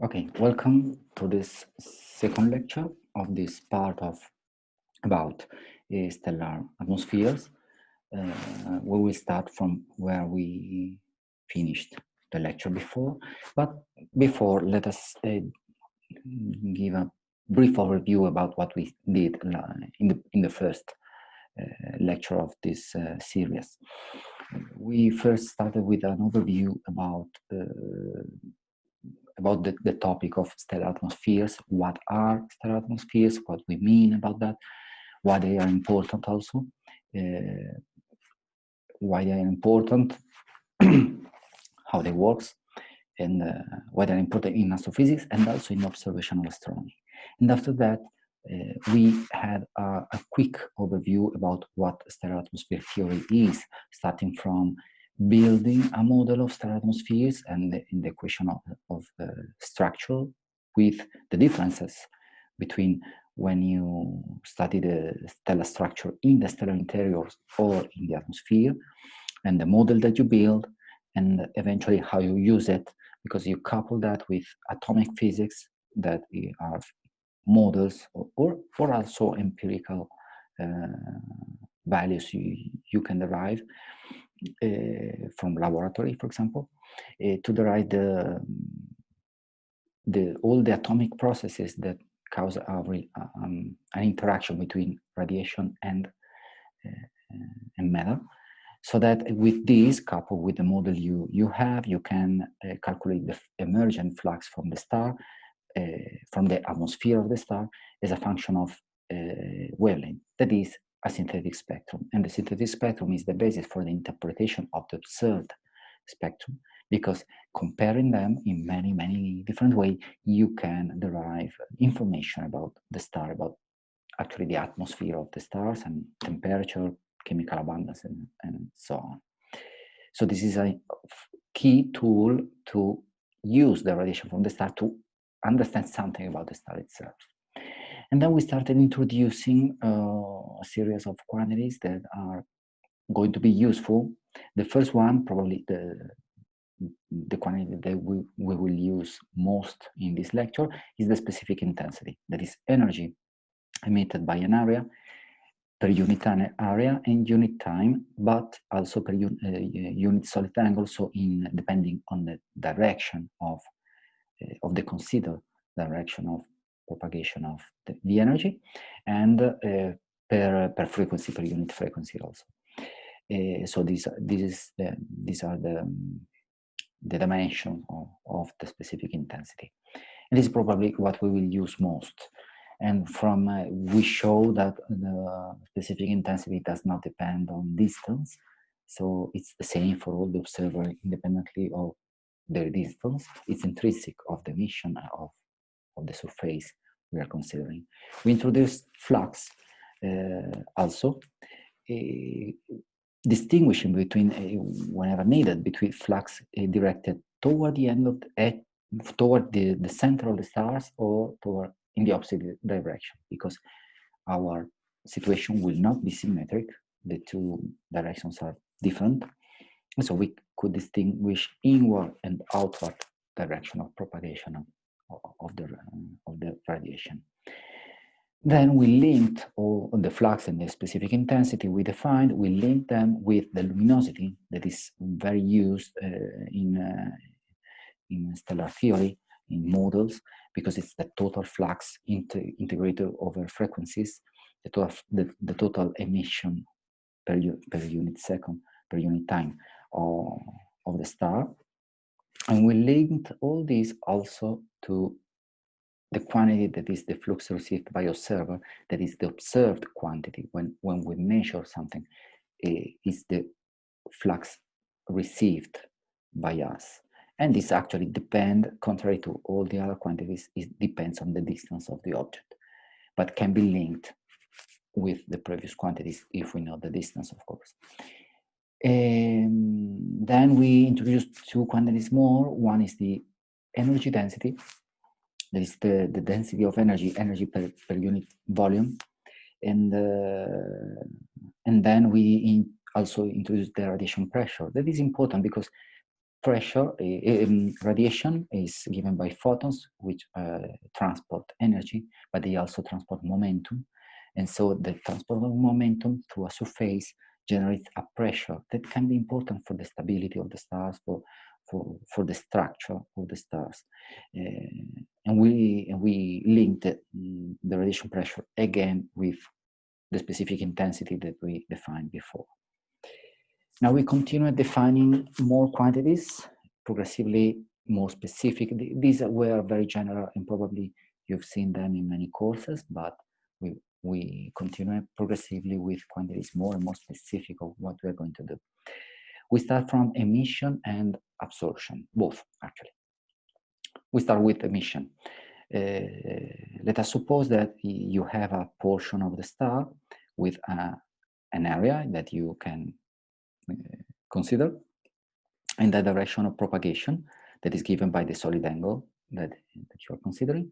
Okay, welcome to this second lecture of this part of about stellar atmospheres. We will start from where we finished the lecture before, but before let us give a brief overview about what we did in the first lecture of this series. We first started with an overview about the topic of stellar atmospheres. What are stellar atmospheres? What we mean about that? Why they are important also? Why they are important? How they works? And why they're important in astrophysics and also in observational astronomy. And after that, we had a quick overview about what stellar atmosphere theory is, starting from building a model of stellar atmospheres and in the question of structure, with the differences between when you study the stellar structure in the stellar interiors or in the atmosphere, and the model that you build, and eventually how you use it, because you couple that with atomic physics that are models or also empirical values you can derive from laboratory, for example, to derive all the atomic processes that cause an interaction between radiation and matter. So that with this, coupled with the model you have, you can calculate the emergent flux from the star, from the atmosphere of the star, as a function of wavelength. That is a synthetic spectrum. And the synthetic spectrum is the basis for the interpretation of the observed spectrum, because comparing them in many, many different ways, you can derive information about the star, about actually the atmosphere of the stars and temperature, chemical abundance, and so on. So this is a key tool to use the radiation from the star to understand something about the star itself. And then we started introducing a series of quantities that are going to be useful. The first one, probably the quantity that we will use most in this lecture, is the specific intensity, that is energy emitted by an area per unit area and unit time, but also per unit solid angle, so depending on the direction of the considered direction of propagation of the energy, and per frequency, per unit frequency also. So these are the dimension of the specific intensity. And this is probably what we will use most. And from we show that the specific intensity does not depend on distance, so it's the same for all the observer independently of their distance. It's intrinsic of the emission of the surface we are considering. We introduced flux also, distinguishing between, whenever needed, between flux directed toward the end of toward the center of the stars, or toward in the opposite direction, because our situation will not be symmetric. The two directions are different. And so we could distinguish inward and outward direction of propagation of the radiation. Then we linked all the flux and the specific intensity we defined, we linked them with the luminosity that is very used in stellar theory, in models, because it's the total flux integrated over frequencies, the total emission per unit second, per unit time of the star. And we linked all this also to the quantity that is the flux received by observer, that is the observed quantity. When we measure something, is the flux received by us. And this actually depends, contrary to all the other quantities, it depends on the distance of the object, but can be linked with the previous quantities if we know the distance, of course. Then we introduced two quantities more. One is the energy density, that is the density of energy per unit volume, and then we also introduced the radiation pressure. That is important because pressure, radiation is given by photons, which transport energy, but they also transport momentum. And so the transport of momentum through a surface generates a pressure that can be important for the stability of the stars, for the structure of the stars. And we linked the radiation pressure again with the specific intensity that we defined before. Now we continue defining more quantities, progressively more specific. These were very general, and probably you've seen them in many courses, but we continue progressively with quantities more and more specific of what we're going to do. We start from emission and absorption, both actually. We start with emission. Let us suppose that you have a portion of the star with an area that you can consider in the direction of propagation that is given by the solid angle that you are considering.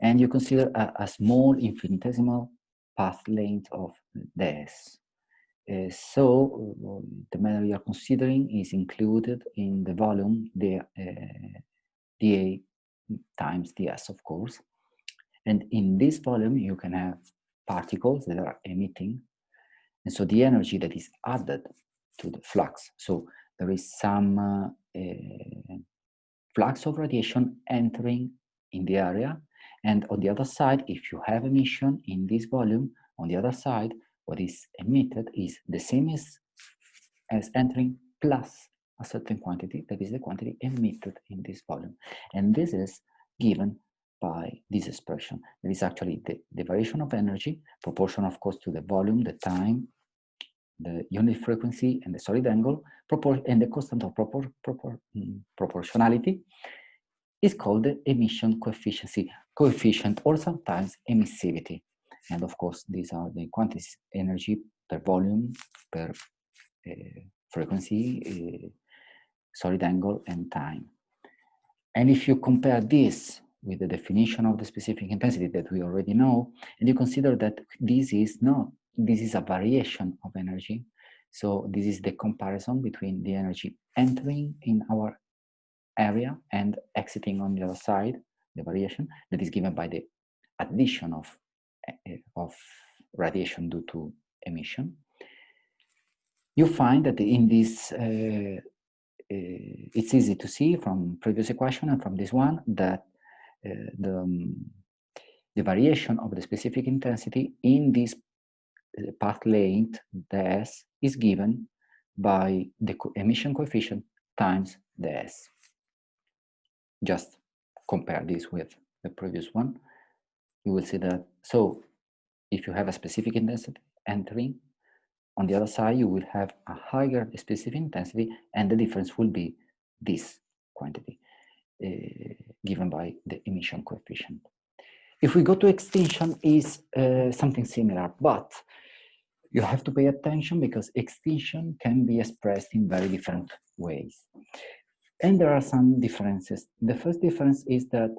And you consider a small infinitesimal path length of the S. So the matter you are considering is included in the volume, the dA times ds, of course. And in this volume, you can have particles that are emitting. And so the energy that is added to the flux. So there is some flux of radiation entering in the area. And on the other side, if you have emission in this volume, on the other side, what is emitted is the same as entering plus a certain quantity, that is the quantity emitted in this volume. And this is given by this expression. That is actually the variation of energy, proportional, of course, to the volume, the time, the unit frequency, and the solid angle, and the constant of proportionality is called the emission coefficient, or sometimes emissivity. And of course, these are the quantities: energy per volume, per frequency, solid angle, and time. And if you compare this with the definition of the specific intensity that we already know, and you consider that this is a variation of energy. So this is the comparison between the energy entering in our area and exiting on the other side, the variation that is given by the addition of radiation due to emission. You find that in this, it's easy to see from previous equation and from this one that the variation of the specific intensity in this path length, the S, is given by the emission coefficient times the S. Just compare this with the previous one. You will see that, so if you have a specific intensity entering, on the other side, you will have a higher specific intensity, and the difference will be this quantity given by the emission coefficient. If we go to extinction, is something similar, but you have to pay attention because extinction can be expressed in very different ways. And there are some differences. The first difference is that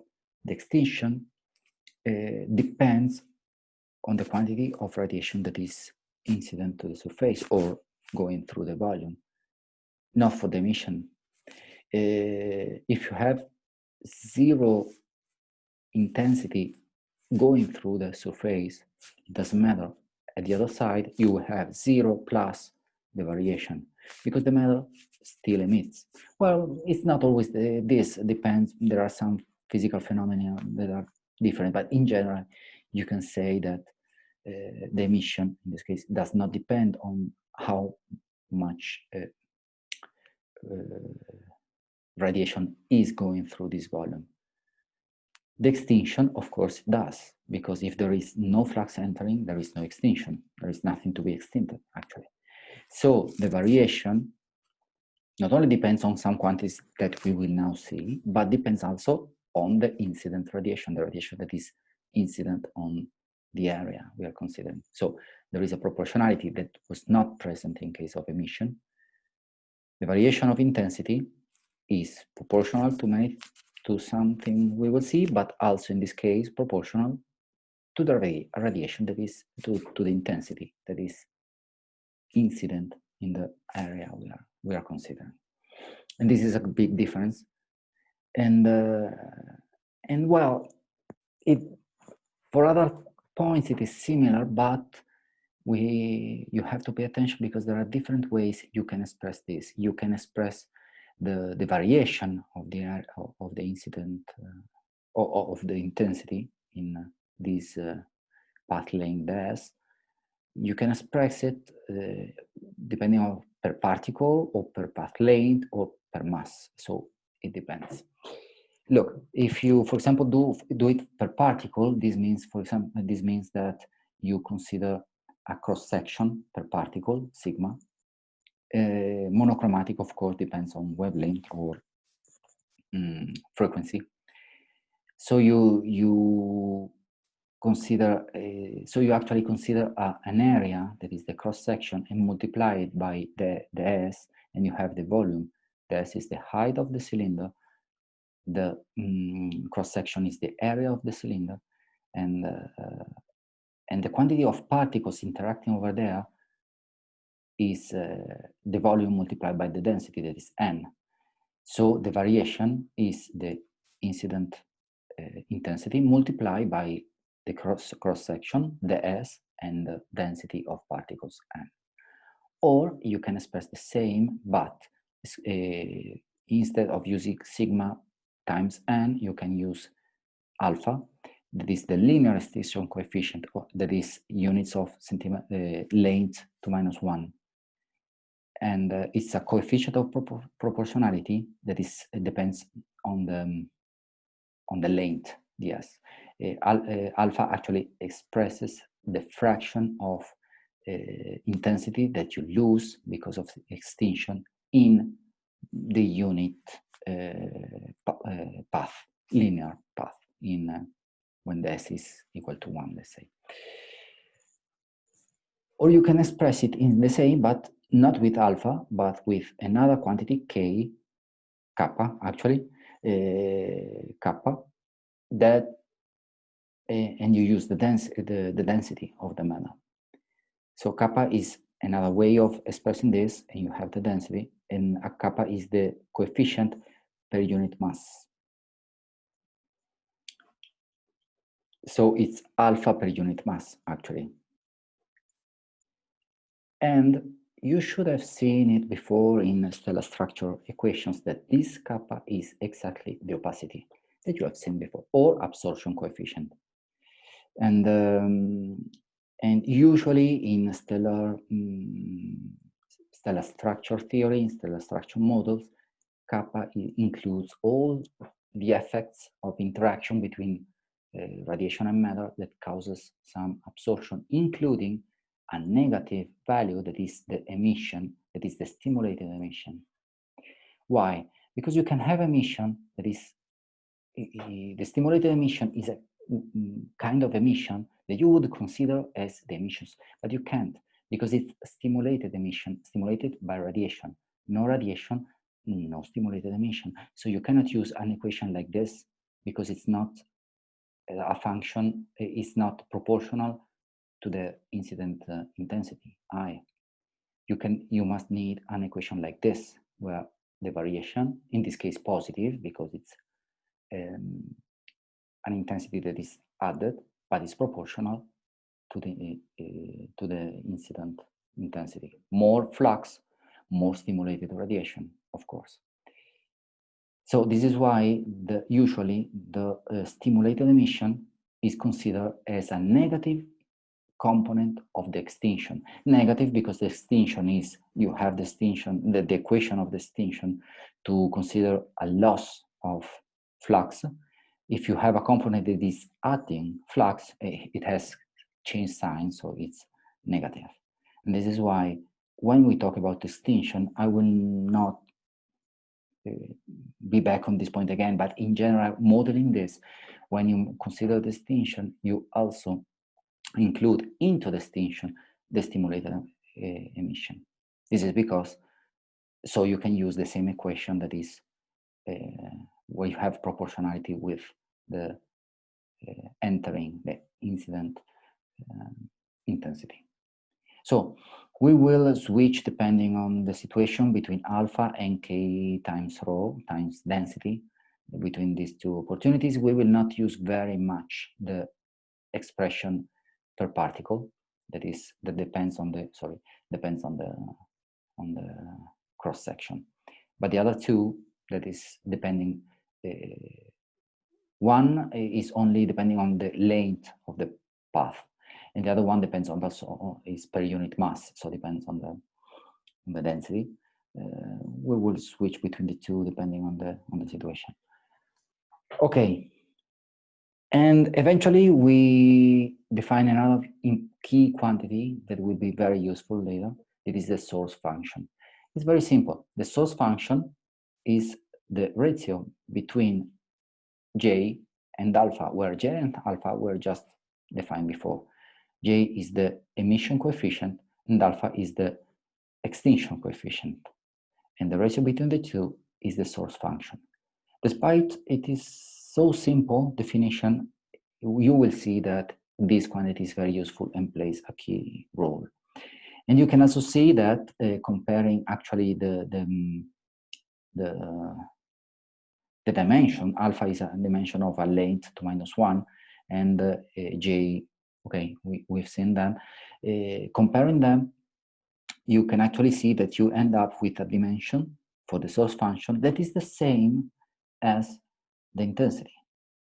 the extinction depends on the quantity of radiation that is incident to the surface or going through the volume, not for the emission. If you have zero intensity going through the surface, it doesn't matter. At the other side, you will have 0 plus the variation because the metal still emits. Well, it's not always this, depends. There are some physical phenomena that are different, but in general, you can say that the emission, in this case, does not depend on how much radiation is going through this volume. The extinction, of course, does, because if there is no flux entering, there is no extinction. There is nothing to be extincted, actually. So the variation not only depends on some quantities that we will now see, but depends also on the incident radiation, the radiation that is incident on the area we are considering. So there is a proportionality that was not present in case of emission. The variation of intensity is proportional to something we will see, but also in this case proportional to the radiation that is to the intensity that is incident in the area we are considering. And this is a big difference. And well, for other points it is similar, but you have to pay attention because there are different ways you can express this. You can express the variation of the incident of the intensity in this path length dash. You can express it depending on per particle or per path length or per mass. So it depends. Look, if you, for example, do it per particle, this means, for example, this means that you consider a cross section per particle, sigma. Monochromatic, of course, depends on wavelength or frequency. So you consider, so you actually consider an area that is the cross section and multiply it by the S, and you have the volume. The S is the height of the cylinder. The cross section is the area of the cylinder, and the quantity of particles interacting over there is the volume multiplied by the density, that is n. So the variation is the incident intensity multiplied by the cross section, the S, and the density of particles, n. Or you can express the same, but instead of using sigma times n, you can use alpha. That is the linear extinction coefficient, that is units of length to -1. And it's a coefficient of proportionality that is depends on the length. Yes, alpha actually expresses the fraction of intensity that you lose because of extinction in the unit path, linear path, in when the S is equal to 1, let's say. Or you can express it in the same, but not with alpha, but with another quantity, k, kappa, actually, kappa, that, and you use the density of the matter. So kappa is another way of expressing this, and you have the density, and a kappa is the coefficient per unit mass. So it's alpha per unit mass, actually. And you should have seen it before in stellar structure equations, that this kappa is exactly the opacity that you have seen before, or absorption coefficient. And usually in stellar structure theory, in stellar structure models, kappa includes all the effects of interaction between radiation and matter that causes some absorption, including a negative value, that is the emission, that is the stimulated emission. Why? Because you can have emission that is, the stimulated emission is a kind of emission that you would consider as the emissions, but you can't, because it's stimulated emission, stimulated by radiation. No radiation, no stimulated emission. So you cannot use an equation like this, because it's not a function, it's not proportional to the incident intensity, I. You must need an equation like this, where the variation, in this case positive, because it's an intensity that is added, but is proportional to the incident intensity. More flux, more stimulated radiation, of course. So this is why usually the stimulated emission is considered as a negative component of the extinction. Negative because the extinction is, you have the extinction, the equation of the extinction to consider a loss of flux. If you have a component that is adding flux, it has change sign, so it's negative. And this is why when we talk about extinction, I will not be back on this point again, but in general, modeling this, when you consider the extinction, you also include into the extinction the stimulated emission. This is because, so you can use the same equation that is where you have proportionality with the entering the incident intensity. So we will switch depending on the situation between alpha and k times rho times density. Between these two opportunities, we will not use very much the expression per particle. That depends on the cross section. But the other two, that is depending. One is only depending on the length of the path, and the other one depends on is per unit mass, so depends on the density. We will switch between the two depending on the situation. Okay, and eventually we define another key quantity that will be very useful later. It is the source function. It's very simple. The source function is the ratio between J and alpha, where J and alpha were just defined before. J is the emission coefficient and alpha is the extinction coefficient. And the ratio between the two is the source function. Despite it is so simple definition, you will see that this quantity is very useful and plays a key role. And you can also see that comparing actually the dimension, alpha is a dimension of a length to -1, and J, okay, we've seen that. Comparing them, you can actually see that you end up with a dimension for the source function that is the same as the intensity,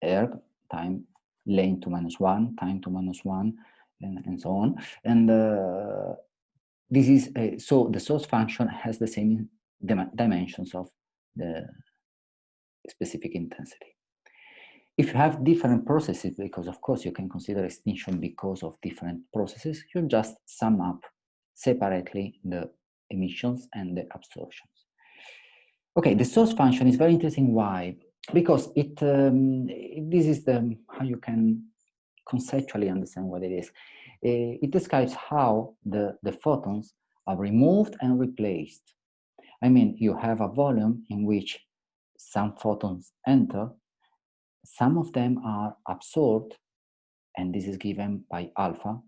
erg time length to -1, time to -1, and so on. And this is so the source function has the same dimensions of the specific intensity. If you have different processes, because of course you can consider extinction because of different processes, you just sum up separately the emissions and the absorptions. Okay, the source function is very interesting. Why? Because this is how you can conceptually understand what it is. It describes how the photons are removed and replaced. I mean, you have a volume in which some photons enter, some of them are absorbed, and this is given by alpha,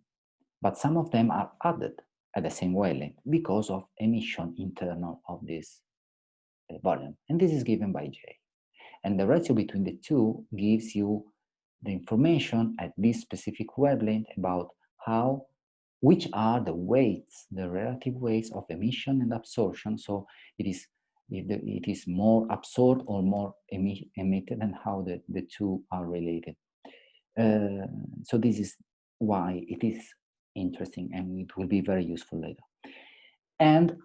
but some of them are added at the same wavelength because of emission internal of this volume, and this is given by J. And the ratio between the two gives you the information at this specific wavelength about which are the weights, the relative weights of emission and absorption. So it is more absorbed or more emitted, and how the two are related. So this is why it is interesting, and it will be very useful later. And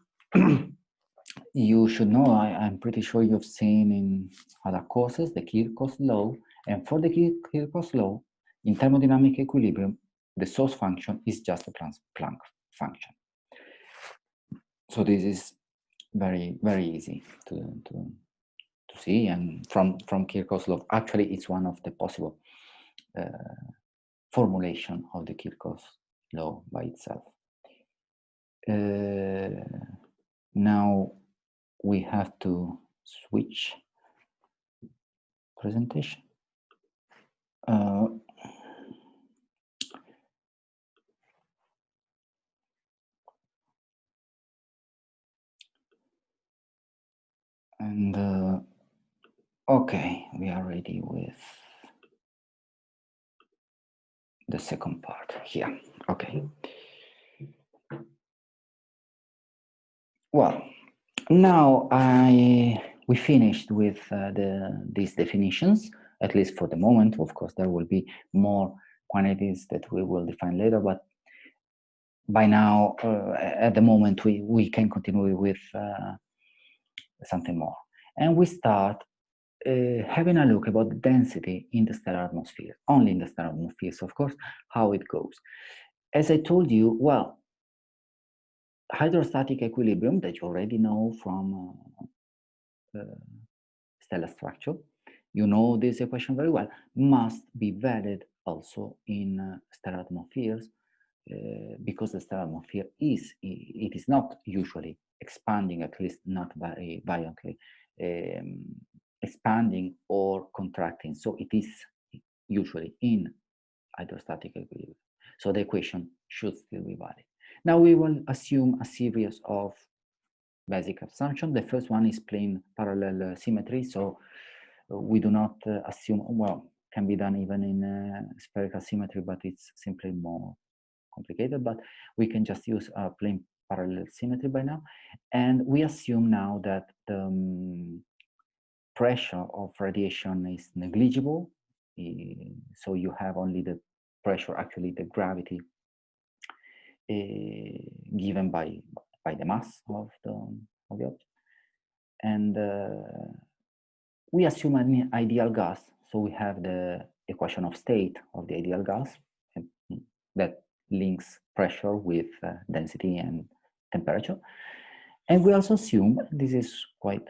you should know, I'm pretty sure you've seen in other courses, the Kirchhoff's law. And for the Kirchhoff's law, in thermodynamic equilibrium, the source function is just a Planck function. So this is very, very easy to see. And from Kirchhoff's law, actually, it's one of the possible formulation of the Kirchhoff's law by itself. Now we have to switch presentation. Okay, we are ready with the second part here. Okay. Well, now we finished with these definitions, at least for the moment. Of course, there will be more quantities that we will define later, but by now, at the moment, we can continue with something more. And we start having a look about the density in the stellar atmosphere, only in the stellar atmosphere, so of course, how it goes. As I told you, well, hydrostatic equilibrium that you already know from stellar structure, you know this equation very well, must be valid also in stellar atmospheres, because the stellar atmosphere is not usually expanding, at least not very violently, expanding or contracting. So it is usually in hydrostatic equilibrium. So the equation should still be valid. Now we will assume a series of basic assumptions. The first one is plane parallel symmetry. So we do not assume, well, can be done even in spherical symmetry, but it's simply more complicated. But we can just use plane parallel symmetry by now. And we assume now that the pressure of radiation is negligible. So you have only the pressure, actually the gravity given by the mass of the object. And we assume an ideal gas. So we have the equation of state of the ideal gas that links pressure with density and temperature. And we also assume, this is quite,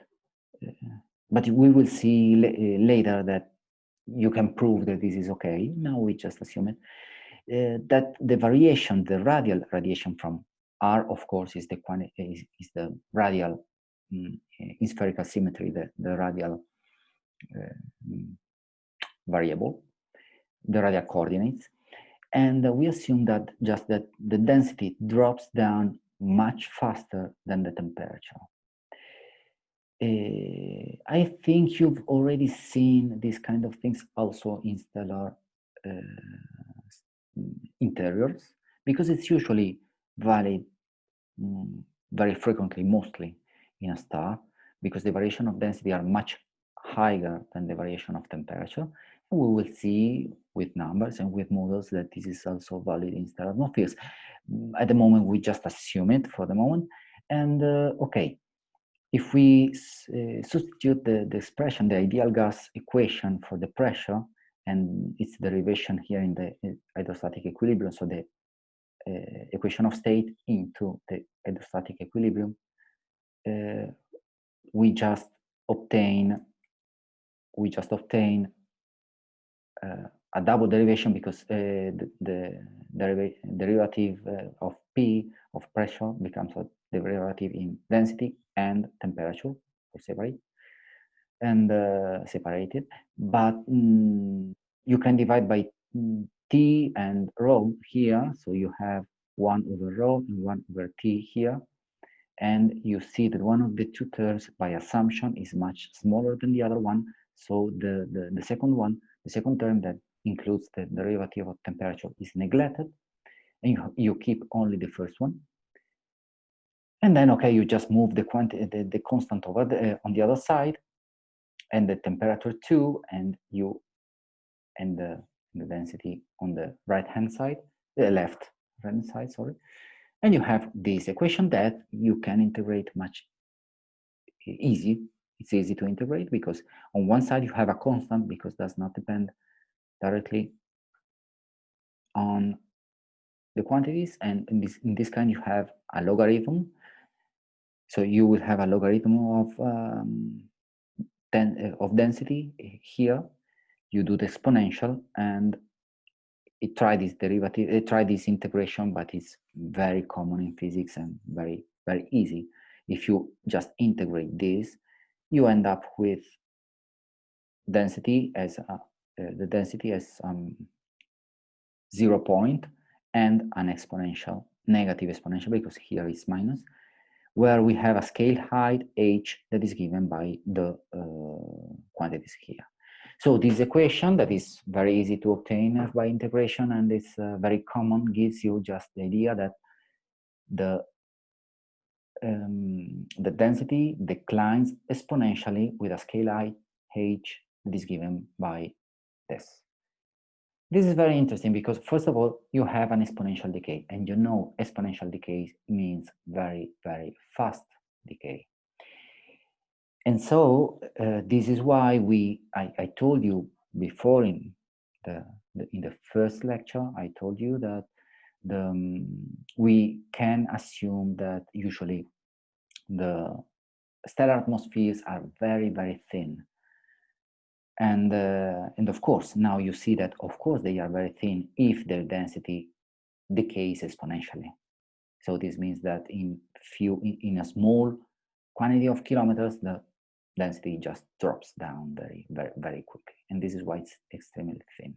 but we will see later that you can prove that this is okay. Now we just assume it. That the variation, the radial radiation from R, of course, is the radial in spherical symmetry, the radial variable, the radial coordinates. And we assume that just that the density drops down much faster than the temperature. I think you've already seen these kind of things also in stellar interiors, because it's usually valid very frequently, mostly in a star, because the variation of density are much higher than the variation of temperature. And we will see with numbers and with models that this is also valid in stellar atmospheres. At the moment, we just assume it for the moment. And okay, if we substitute the expression, the ideal gas equation for the pressure, and its derivation here in the hydrostatic equilibrium, so the equation of state into the hydrostatic equilibrium, we just obtain a double derivation, because the derivative of P of pressure becomes a derivative in density and temperature, or separate and separated. But you can divide by T and rho here, so you have 1 over rho and 1 over T here. And you see that one of the two terms by assumption is much smaller than the other one. So the second term that includes the derivative of temperature is neglected, and you keep only the first one. And then, okay, you just move the quantity, the constant over on the other side, and the temperature too, and the density on the right-hand side, the left-hand side, sorry. And you have this equation that you can integrate much easy. It's easy to integrate because on one side you have a constant, because does not depend directly on the quantities, and in this kind you have a logarithm. So you will have a logarithm of density here. You do the exponential, and try this derivative, try this integration, but it's very common in physics and very, very easy. If you just integrate this, you end up with density as the density as 0 point and an exponential, negative exponential, because here is minus, where we have a scale height h that is given by the quantities here. So this equation that is very easy to obtain by integration and is very common gives you just the idea that the density declines exponentially with a scale height h that is given by this. This is very interesting because, first of all, you have an exponential decay, and you know exponential decay means very, very fast decay. And so this is why I told you before in the first lecture, I told you that we can assume that usually the stellar atmospheres are very, very thin. And of course, now you see that, of course, they are very thin if their density decays exponentially. So this means that in a small quantity of kilometers, the density just drops down very, very, very quickly. And this is why it's extremely thin.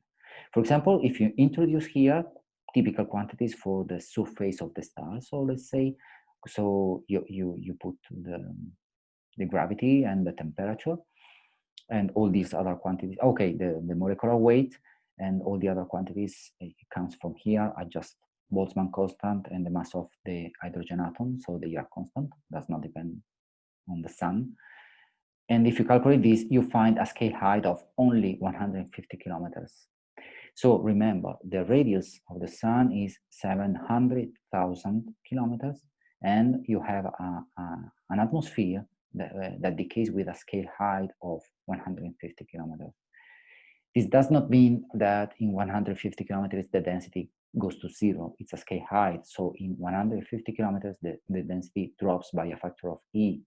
For example, if you introduce here typical quantities for the surface of the star. So let's say, so you put the gravity and the temperature and all these other quantities. Okay, the molecular weight and all the other quantities, it comes from here. I just Boltzmann constant and the mass of the hydrogen atom, so they are constant, does not depend on the sun. And if you calculate this, you find a scale height of only 150 kilometers. So remember, the radius of the sun is 700,000 kilometers, and you have an atmosphere that decays with a scale height of 150 kilometers. This does not mean that in 150 kilometers the density goes to zero. It's a scale height. So in 150 kilometers, the density drops by a factor of E.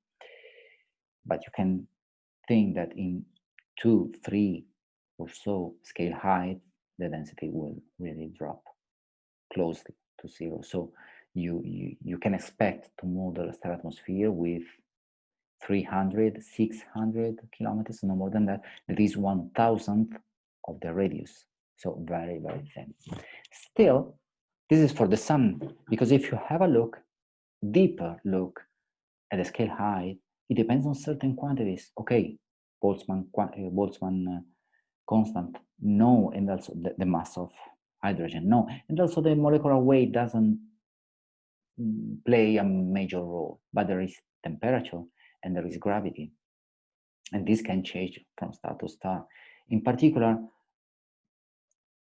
But you can think that in 2, 3 or so scale height, the density will really drop close to zero. So you can expect to model a stellar atmosphere with 300, 600 kilometers, no more than that. That is 1,000th of the radius. So very, very thin. Still, this is for the sun, because if you have a look, deeper look at the scale height, it depends on certain quantities. Okay, Boltzmann constant, no, and also the mass of hydrogen, no, and also the molecular weight doesn't play a major role, but there is temperature and there is gravity, and this can change from star to star. In particular,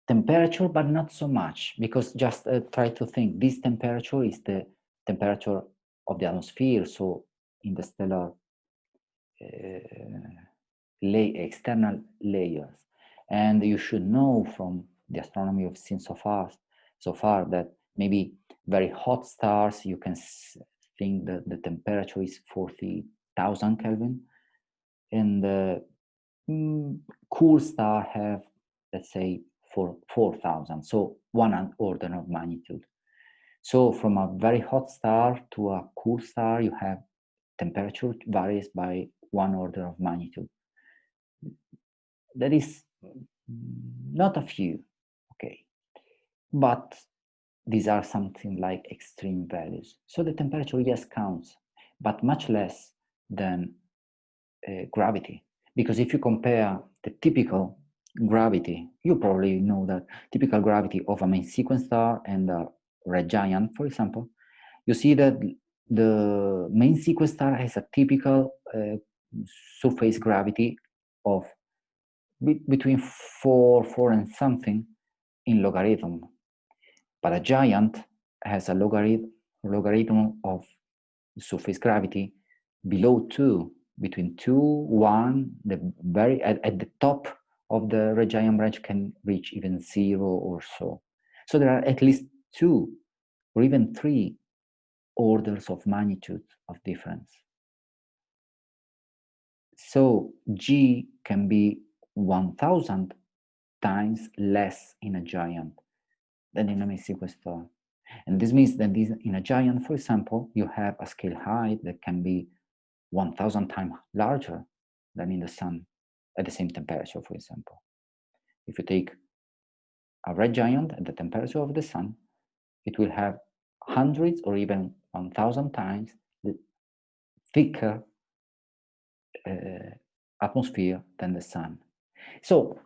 temperature, but not so much, because just try to think, this temperature is the temperature of the atmosphere, so in the stellar external layers. And you should know from the astronomy we've seen so far that maybe very hot stars, you can think that the temperature is 40,000 Kelvin, and the cool star have, let's say, 4,000, so one order of magnitude. So from a very hot star to a cool star, you have temperature varies by one order of magnitude. That is not a few, okay, but these are something like extreme values. So the temperature, yes, counts, but much less than gravity. Because if you compare the typical gravity, you probably know that typical gravity of a main sequence star and a red giant, for example, you see that the main sequence star has a typical surface gravity of between 4 and something in logarithm. But a giant has a logarithm of surface gravity below 2, between 2, 1, at the top of the red giant branch can reach even 0 or so. So there are at least 2 or even 3 orders of magnitude of difference. So G can be 1,000 times less in a giant than in a main sequence star. And this means that in a giant, for example, you have a scale height that can be 1,000 times larger than in the sun at the same temperature, for example. If you take a red giant at the temperature of the sun, it will have hundreds or even 1,000 times the thicker atmosphere than the sun. So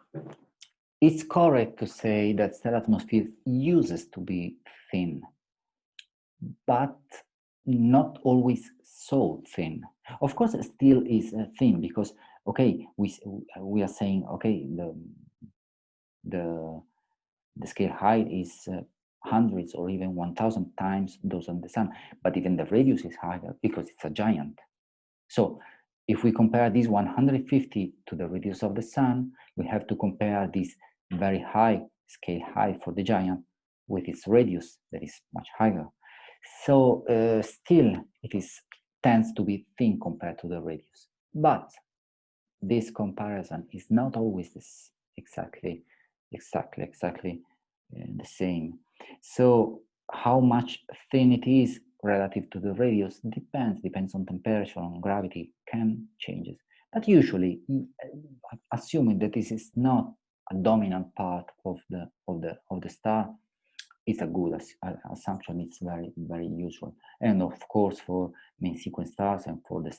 it's correct to say that stellar atmosphere uses to be thin, but not always so thin. Of course, it still is thin because, okay, we are saying, okay, the scale height is hundreds or even 1,000 times those of the sun, but even the radius is higher because it's a giant. So if we compare this 150 to the radius of the sun, we have to compare this very high scale height for the giant with its radius that is much higher. So still it tends to be thin compared to the radius. But this comparison is not always exactly the same. So how much thin it is relative to the radius depends on temperature, on gravity, can changes. But usually, assuming that this is not a dominant part of the star, it's a good assumption. It's very, very useful. And of course, for main sequence stars and for the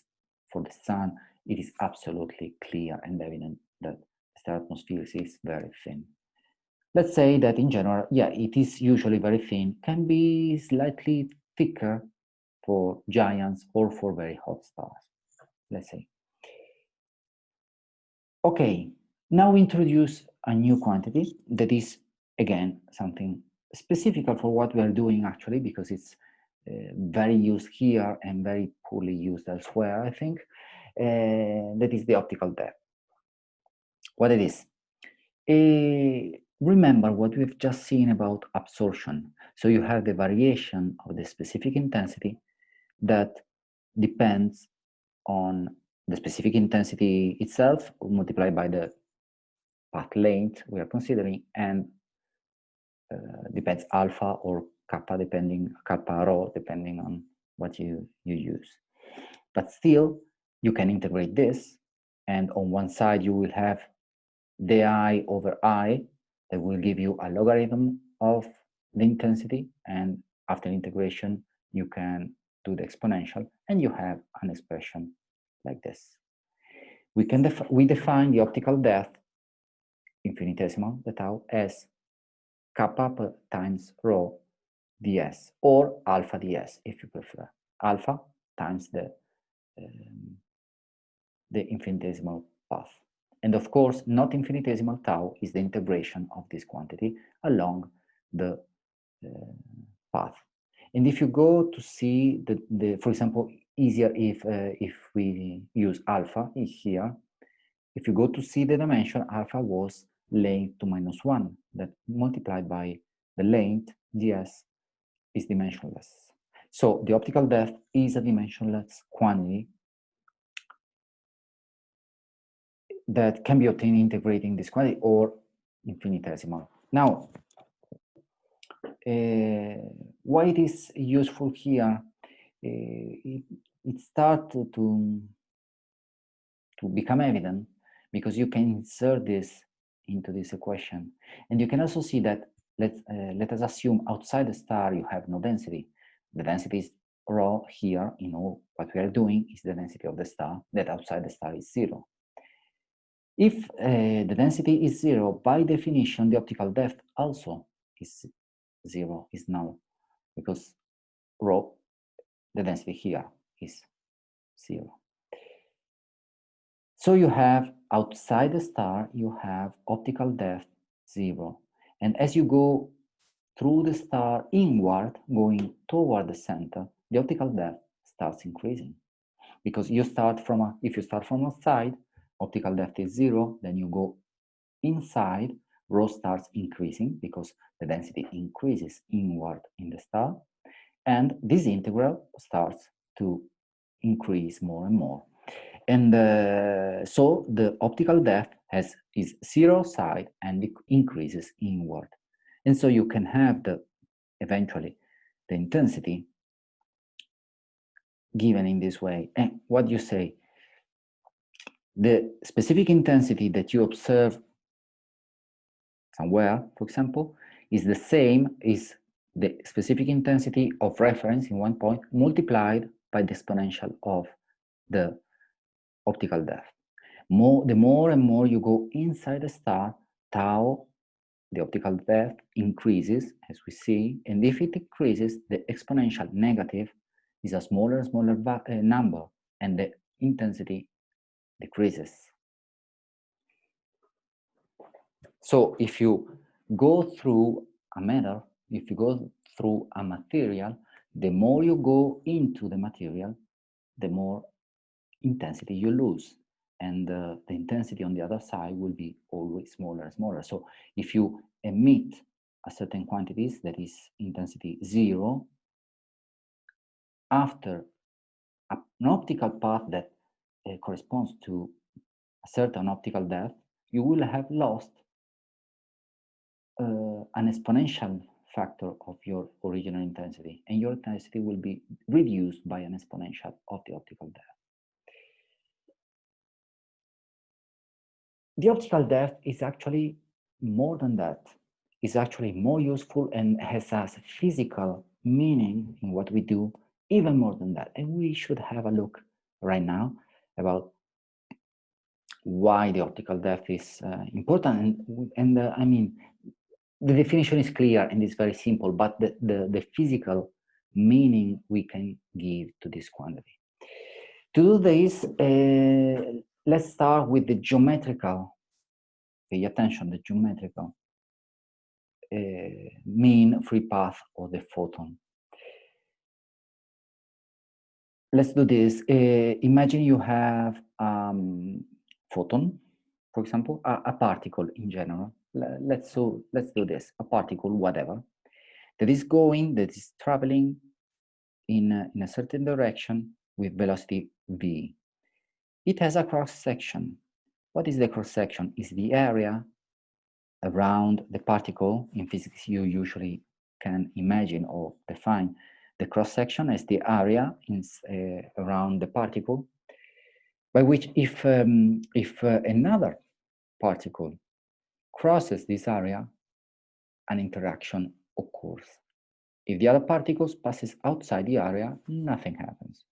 sun, it is absolutely clear and evident that the star atmosphere is very thin. Let's say that in general, yeah, it is usually very thin, can be slightly thicker for giants or for very hot stars, let's say. Okay, now we introduce a new quantity that is, again, something specific for what we are doing actually, because it's very used here and very poorly used elsewhere, I think. That is the optical depth. What it is? Remember what we've just seen about absorption. So you have the variation of the specific intensity that depends on the specific intensity itself multiplied by the path length we are considering, and depends alpha or kappa, kappa rho, depending on what you use. But still, you can integrate this, and on one side you will have di over I that will give you a logarithm of the intensity, and after integration you can do the exponential, and you have an expression like this. We define the optical depth, infinitesimal, the tau, as kappa times rho ds, or alpha ds if you prefer. Alpha times the infinitesimal path. And of course, not infinitesimal tau is the integration of this quantity along the path. And if you go to see for example, easier if we use alpha here, if you go to see the dimension, alpha was length to -1, that multiplied by the length, ds, is dimensionless. So the optical depth is a dimensionless quantity that can be obtained integrating this quantity or infinitesimal. Now, why it is useful here? It starts to become evident because you can insert this into this equation, and you can also see that let us assume outside the star you have no density. The density is rho here. You know what we are doing is the density of the star. That outside the star is 0. If the density is 0, by definition, the optical depth also is 0, is null, because rho, the density here, is 0. So you have outside the star, you have optical depth 0. And as you go through the star inward, going toward the center, the optical depth starts increasing. Because you start from if you start from outside, optical depth is 0, then you go inside, rho starts increasing because the density increases inward in the star, and this integral starts to increase more and more. And so the optical depth is 0 outside and it increases inward. And so you can have eventually the intensity given in this way. And what you say, the specific intensity that you observe somewhere, for example, is the same as the specific intensity of reference in one point multiplied by the exponential of the optical depth. The more and more you go inside the star, tau, the optical depth, increases, as we see, and if it increases, the exponential negative is a smaller and smaller number, and the intensity decreases. So if you go through a matter, if you go through a material, the more you go into the material, the more intensity you lose. And the intensity on the other side will be always smaller and smaller. So if you emit a certain quantities, that is intensity 0, after an optical path that corresponds to a certain optical depth, you will have lost an exponential factor of your original intensity, and your intensity will be reduced by an exponential of the optical depth. The optical depth is actually more than that. is actually more useful and has a physical meaning in what we do, even more than that. And we should have a look right now about why the optical depth is important. And I mean, the definition is clear and it's very simple, but the physical meaning we can give to this quantity. To do this, let's start with the geometrical, pay attention, the geometrical mean free path of the photon. Let's do this. Imagine you have photon, for example, a particle in general. Let's do this, a particle, whatever, that is traveling in a certain direction with velocity v. It has a cross section. What is the cross section? Is the area around the particle. In physics, you usually can imagine or define the cross section as the area around the particle, by which if another particle crosses this area, an interaction occurs. If the other particles passes outside the area, nothing happens.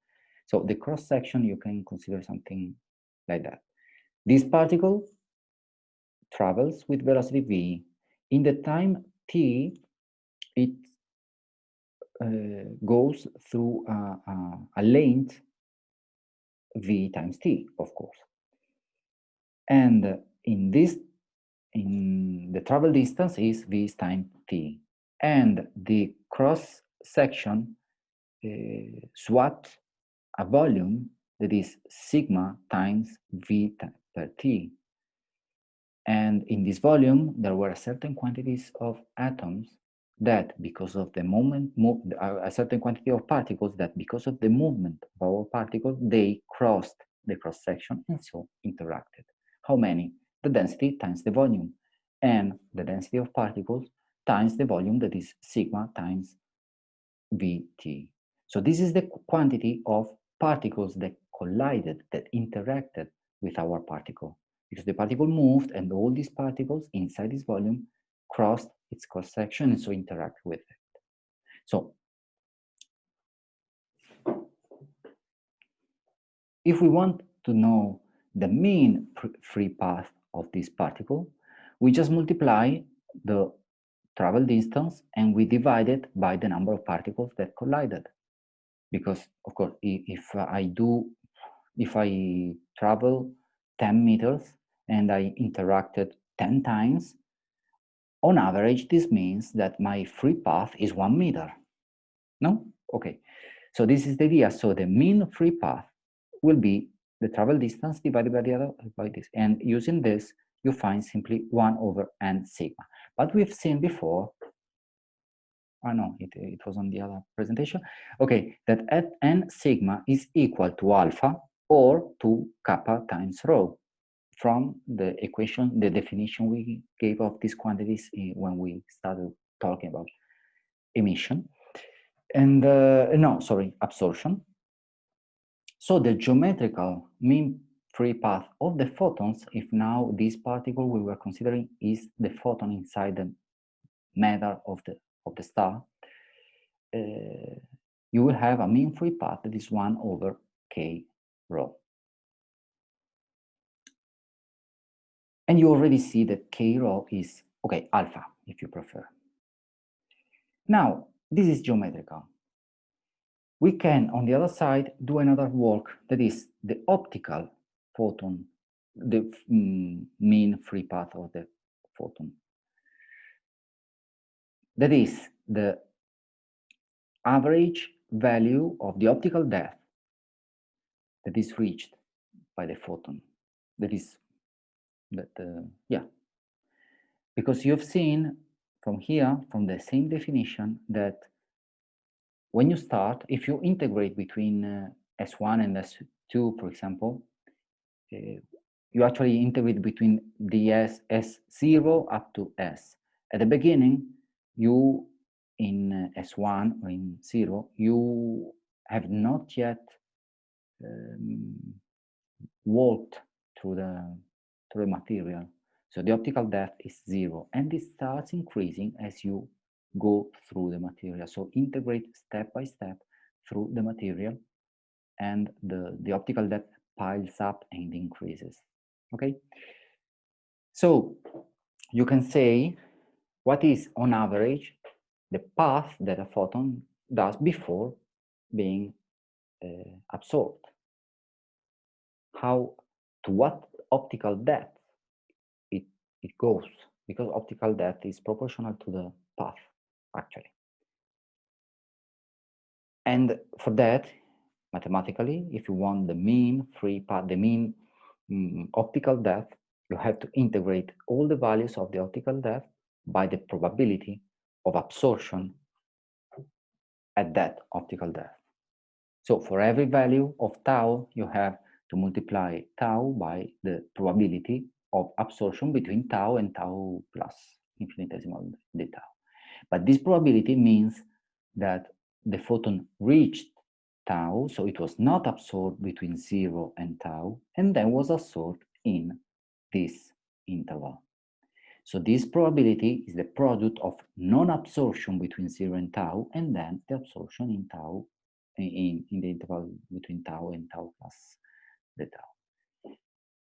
So the cross section, you can consider something like that. This particle travels with velocity v. In the time t, it goes through a length v times t, of course. And in the travel distance is v times t. And the cross section swaps a volume that is sigma times v per t. And in this volume, there were certain quantities of atoms that, because of the moment, a certain quantity of particles that, because of the movement of our particles, they crossed the cross section and so interacted. How many? The density times the volume, and the density of particles times the volume, that is sigma times Vt. So this is the quantity of particles that collided, that interacted with our particle, because the particle moved and all these particles inside this volume crossed its cross section and so interact with it. So if we want to know the mean free path of this particle, we just multiply the travel distance and we divide it by the number of particles that collided. Because of course, if I travel 10 meters and I interacted 10 times, on average, this means that my free path is 1 meter. No? Okay. So this is the idea. So the mean free path will be the travel distance divided by the other, by this. And using this, you find simply 1 over n sigma. But we've seen before, oh no, it was on the other presentation. Okay, that at n sigma is equal to alpha or to kappa times rho from the equation, the definition we gave of these quantities when we started talking about emission. And absorption. So the geometrical mean free path of the photons, if now this particle we were considering is the photon inside the matter of the star, you will have a mean free path that is 1 over k rho. And you already see that k rho is, okay, alpha, if you prefer. Now, this is geometrical. We can, on the other side, do another work that is the optical photon, the mean free path of the photon. That is the average value of the optical depth that is reached by the photon. That is yeah. Because you've seen from here, from the same definition, that when you start, if you integrate between S1 and S2, for example, you actually integrate between the S0 up to S. At the beginning, you in S1 or in 0, you have not yet walked through the material. So the optical depth is 0, and it starts increasing as you go through the material. So integrate step by step through the material, and the optical depth piles up and increases. Okay? So you can say what is, on average, the path that a photon does before being absorbed. How, to what optical depth it goes, because optical depth is proportional to the path, actually. And for that, mathematically, if you want the mean free path, the mean optical depth, you have to integrate all the values of the optical depth by the probability of absorption at that optical depth. So for every value of tau, you have to multiply tau by the probability of absorption between tau and tau plus infinitesimal d tau. But this probability means that the photon reached tau, so it was not absorbed between 0 and tau, and then was absorbed in this interval. So this probability is the product of non-absorption between 0 and tau, and then the absorption in tau, in the interval between tau and tau plus the tau.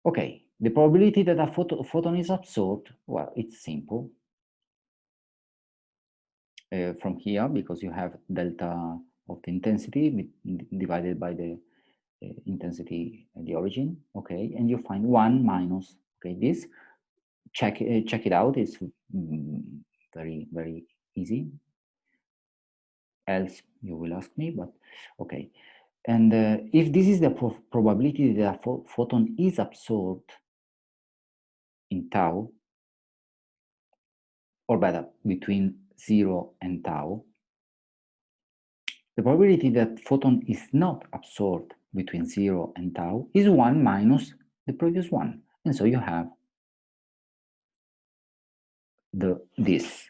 Okay, the probability that a photon is absorbed, well, it's simple. From here, because you have delta of the intensity divided by the intensity at the origin, okay, and you find 1 minus, okay, this, check it out, it's very, very easy, else you will ask me, but okay. And if this is the probability that a photon is absorbed in tau, or better, between 0 and tau, the probability that photon is not absorbed between 0 and tau is 1 minus the previous one. And so you have this.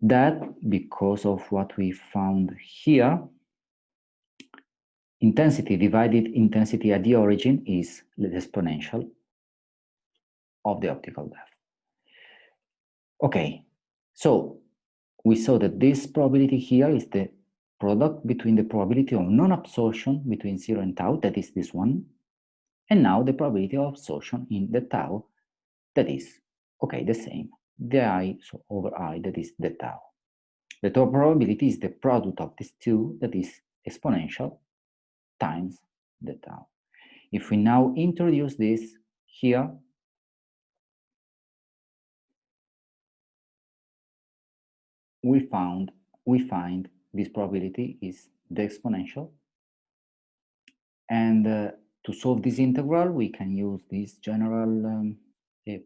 That, because of what we found here, intensity divided intensity at the origin is the exponential of the optical depth. Okay, so we saw that this probability here is the product between the probability of non-absorption between 0 and tau, that is this one, and now the probability of absorption in the tau, that is, okay, the same, the I, so over I, that is the tau. The tau probability is the product of these two, that is exponential, times the tau. If we now introduce this here, we find this probability is the exponential, and to solve this integral we can use this general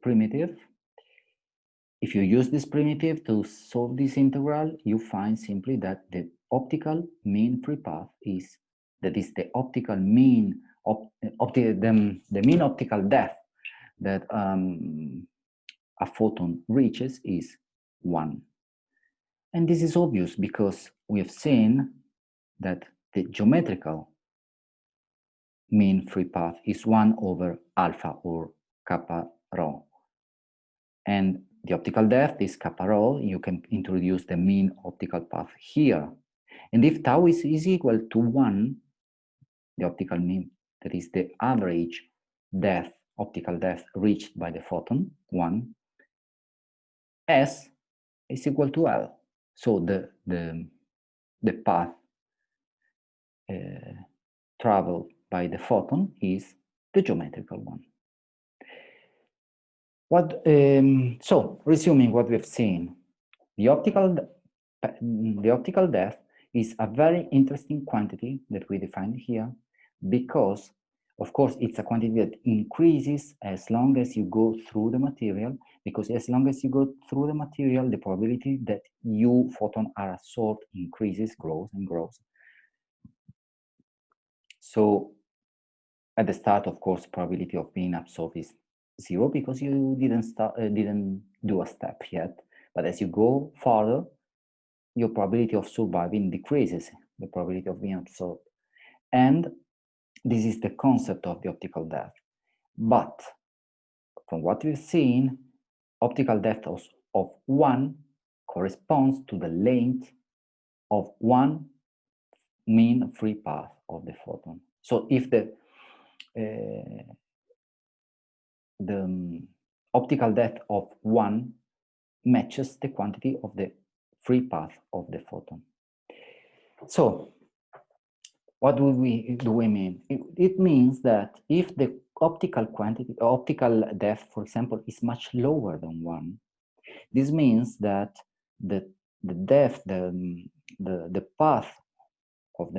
primitive. If you use this primitive to solve this integral, you find simply that the optical mean free path is, that is the optical mean the mean optical depth that a photon reaches is 1. And this is obvious because we have seen that the geometrical mean free path is 1 over alpha, or kappa rho. And the optical depth is kappa rho. You can introduce the mean optical path here. And if tau is equal to 1, the optical mean, that is the average depth, optical depth reached by the photon, 1, S is equal to L. So the path traveled by the photon is the geometrical one. So resuming what we've seen, the optical depth is a very interesting quantity that we defined here, because of course it's a quantity that increases as long as you go through the material, because as long as you go through the material, the probability that you photon are absorbed increases, grows and grows. So at the start, of course, probability of being absorbed is 0 because you didn't do a step yet. But as you go farther, your probability of surviving decreases, the probability of being absorbed. And this is the concept of the optical depth. But from what we've seen, optical depth of 1 corresponds to the length of one mean free path of the photon. So if the optical depth of 1 matches the quantity of the free path of the photon. So what do we mean? It means that if the optical depth, for example, is much lower than 1, this means that the depth, the path of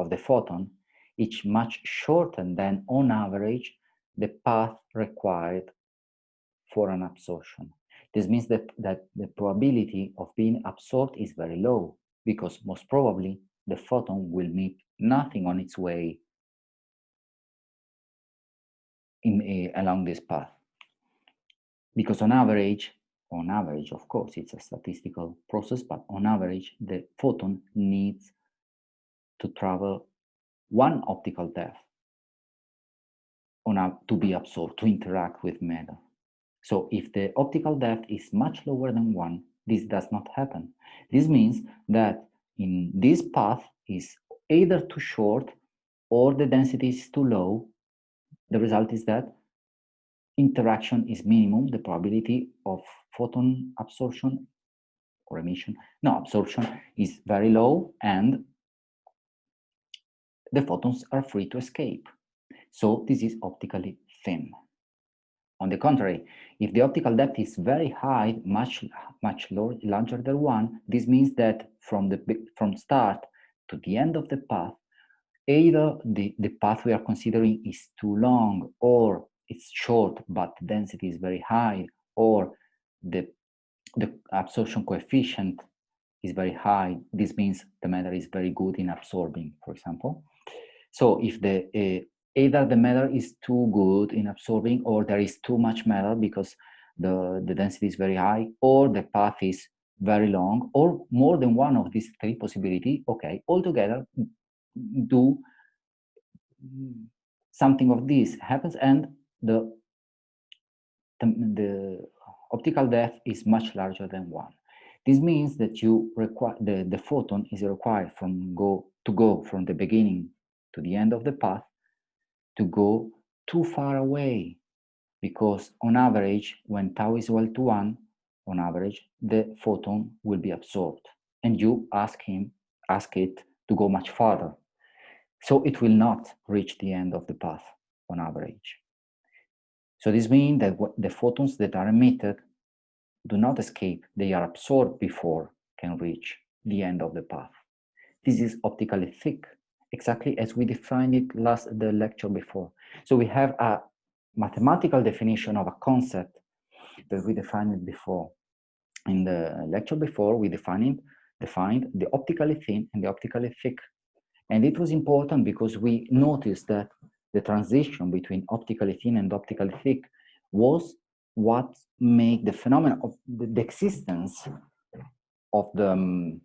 the photon is much shorter than, on average, the path required for an absorption. This means that the probability of being absorbed is very low, because most probably the photon will meet nothing on its way along this path. Because on average, of course, it's a statistical process, but on average, the photon needs to travel one optical depth to be absorbed, to interact with matter. So if the optical depth is much lower than 1, this does not happen. This means that in this path is either too short or the density is too low. The result is that interaction is minimum. The probability of photon absorption or emission, no, absorption is very low, and the photons are free to escape. So this is optically thin. On the contrary, if the optical depth is very high, much larger than 1, this means that from start to the end of the path, either the path we are considering is too long, or it's short but the density is very high, or the absorption coefficient is very high. This means the matter is very good in absorbing, for example. So if either the matter is too good in absorbing, or there is too much matter because the density is very high, or the path is very long, or more than one of these three possibilities, okay, altogether do something of this happens, and the optical depth is much larger than 1. This means that you require the photon is required to go from the beginning to the end of the path, to go too far away, because on average, when tau is equal to 1, on average, the photon will be absorbed, and you ask it to go much farther. So it will not reach the end of the path on average. So this means that the photons that are emitted do not escape, they are absorbed before can reach the end of the path. This is optically thick, exactly as we defined it the lecture before. So we have a mathematical definition of a concept that we defined it before. In the lecture before, we defined the optically thin and the optically thick. And it was important because we noticed that the transition between optically thin and optically thick was what made the phenomenon of the existence of the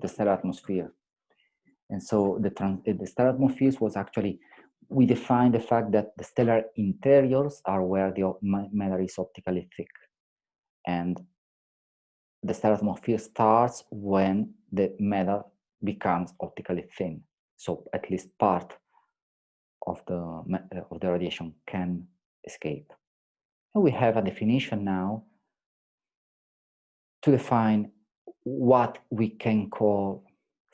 stellar atmosphere. And so the stellar atmosphere was actually, we defined the fact that the stellar interiors are where the matter is optically thick. And the stellar atmosphere starts when the matter becomes optically thin. So at least part of the radiation can escape. And we have a definition now to define what we can call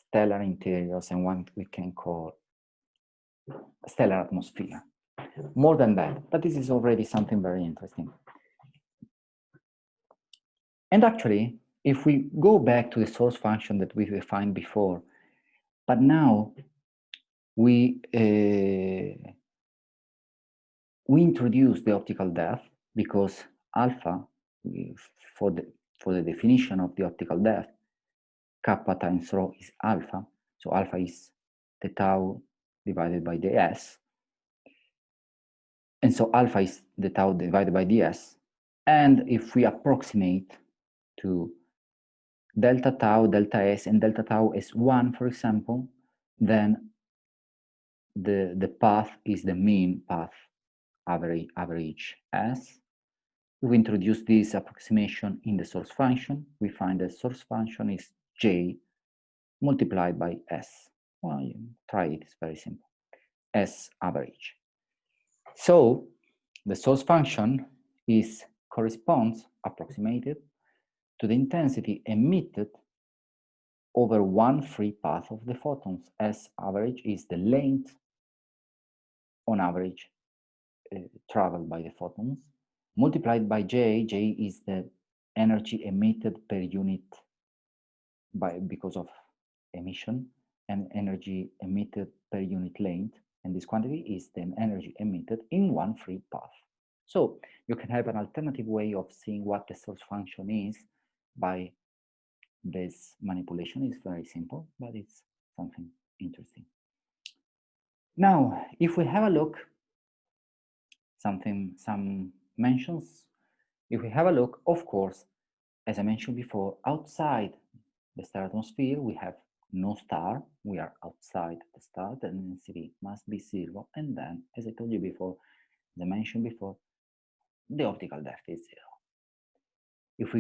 stellar interiors and what we can call stellar atmosphere. More than that, but this is already something very interesting. And actually, if we go back to the source function that we defined before, but now we introduce the optical depth, because alpha, for the definition of the optical depth, kappa times rho is alpha. So alpha is the tau divided by the s. And so alpha is the tau divided by the s. And if we approximate to delta tau, delta s, and delta tau as 1, for example, then the path is the mean path, average s. we introduce this approximation in the source function. We find the source function is J multiplied by S. Well, you try it, it's very simple. S average. So the source function corresponds, approximated, to the intensity emitted over one free path of the photons. S average is the length on average traveled by the photons, multiplied by J. J is the energy emitted per unit because of emission, and energy emitted per unit length, and this quantity is the energy emitted in one free path. So you can have an alternative way of seeing what the source function is by this manipulation. Is very simple, but it's something interesting. Now, if we have a look, some mentions. If we have a look, of course, as I mentioned before, outside the star atmosphere, we have no star. We are outside the star. The density must be 0. And then, as I told you before, as I mentioned before, the optical depth is 0. If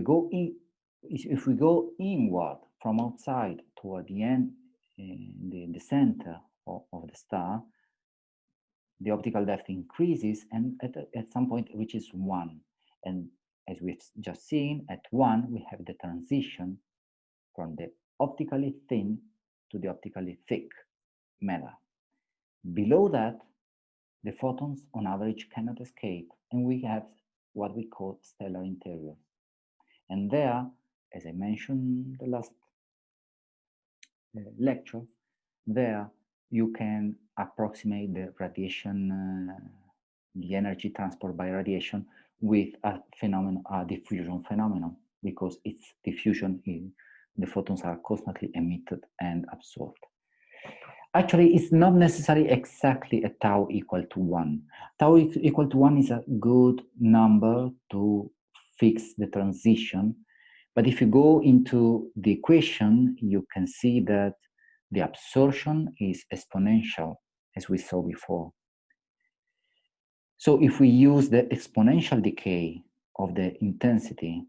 we go inward from outside toward the end, the center of the star, the optical depth increases and at some point reaches 1. And as we've just seen, at 1 we have the transition from the optically thin to the optically thick matter. Below that, the photons on average cannot escape, and we have what we call stellar interior. And there, as I mentioned the last lecture, there you can approximate the radiation, the energy transport by radiation with a phenomenon, a diffusion phenomenon, because it's diffusion, the photons are constantly emitted and absorbed. Actually, it's not necessarily exactly a tau equal to 1. Tau equal to 1 is a good number to fix the transition. But if you go into the equation, you can see that the absorption is exponential, as we saw before. So if we use the exponential decay of the intensity,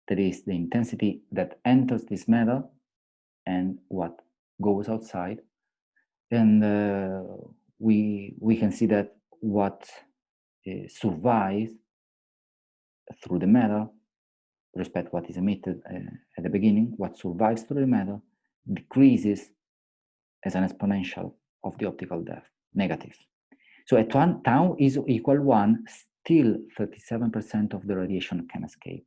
that is the intensity that enters this metal and what goes outside, and we can see that what survives through the metal, respect what is emitted at the beginning, what survives through the metal decreases as an exponential of the optical depth, negative. So at 1 tau is equal 1, still 37% of the radiation can escape.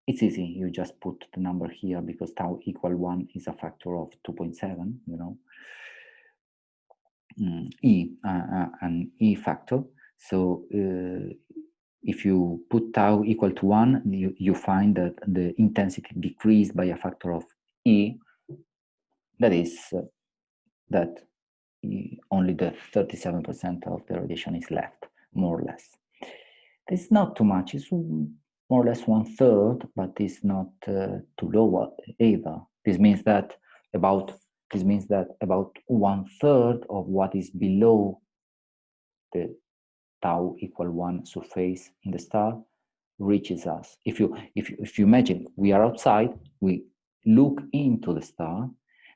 It's easy, you just put the number here because tau equal 1 is a factor of 2.7, you know, an E factor. So if you put tau equal to 1, you find that the intensity decreased by a factor of E. That is that only the 37% of the radiation is left, more or less. It's not too much. It's more or less 1/3, but it's not too low either. This means that about 1/3 of what is below the tau equal 1 surface in the star reaches us. If you imagine we are outside, we look into the star,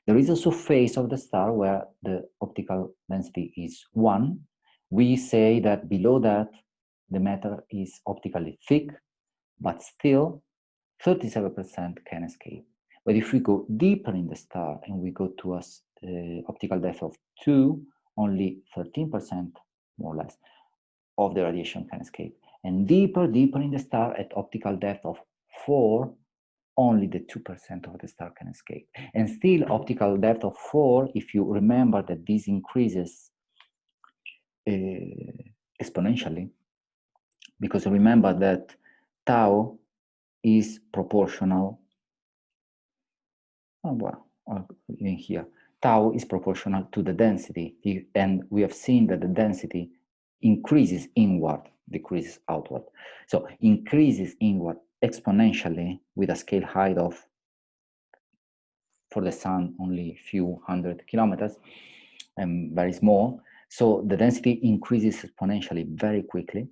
there is a surface of the star where the optical density is 1. We say that below that the matter is optically thick, but still 37% can escape. But if we go deeper in the star and we go to an optical depth of 2, only 13% more or less of the radiation can escape. And deeper in the star at optical depth of 4, only the 2% of the star can escape. And still optical depth of 4, if you remember that this increases exponentially, because remember that tau is proportional, in here, tau is proportional to the density, and we have seen that the density increases inward, decreases outward. So increases inward exponentially with a scale height of, for the sun, only a few hundred kilometers, and very small. So the density increases exponentially very quickly.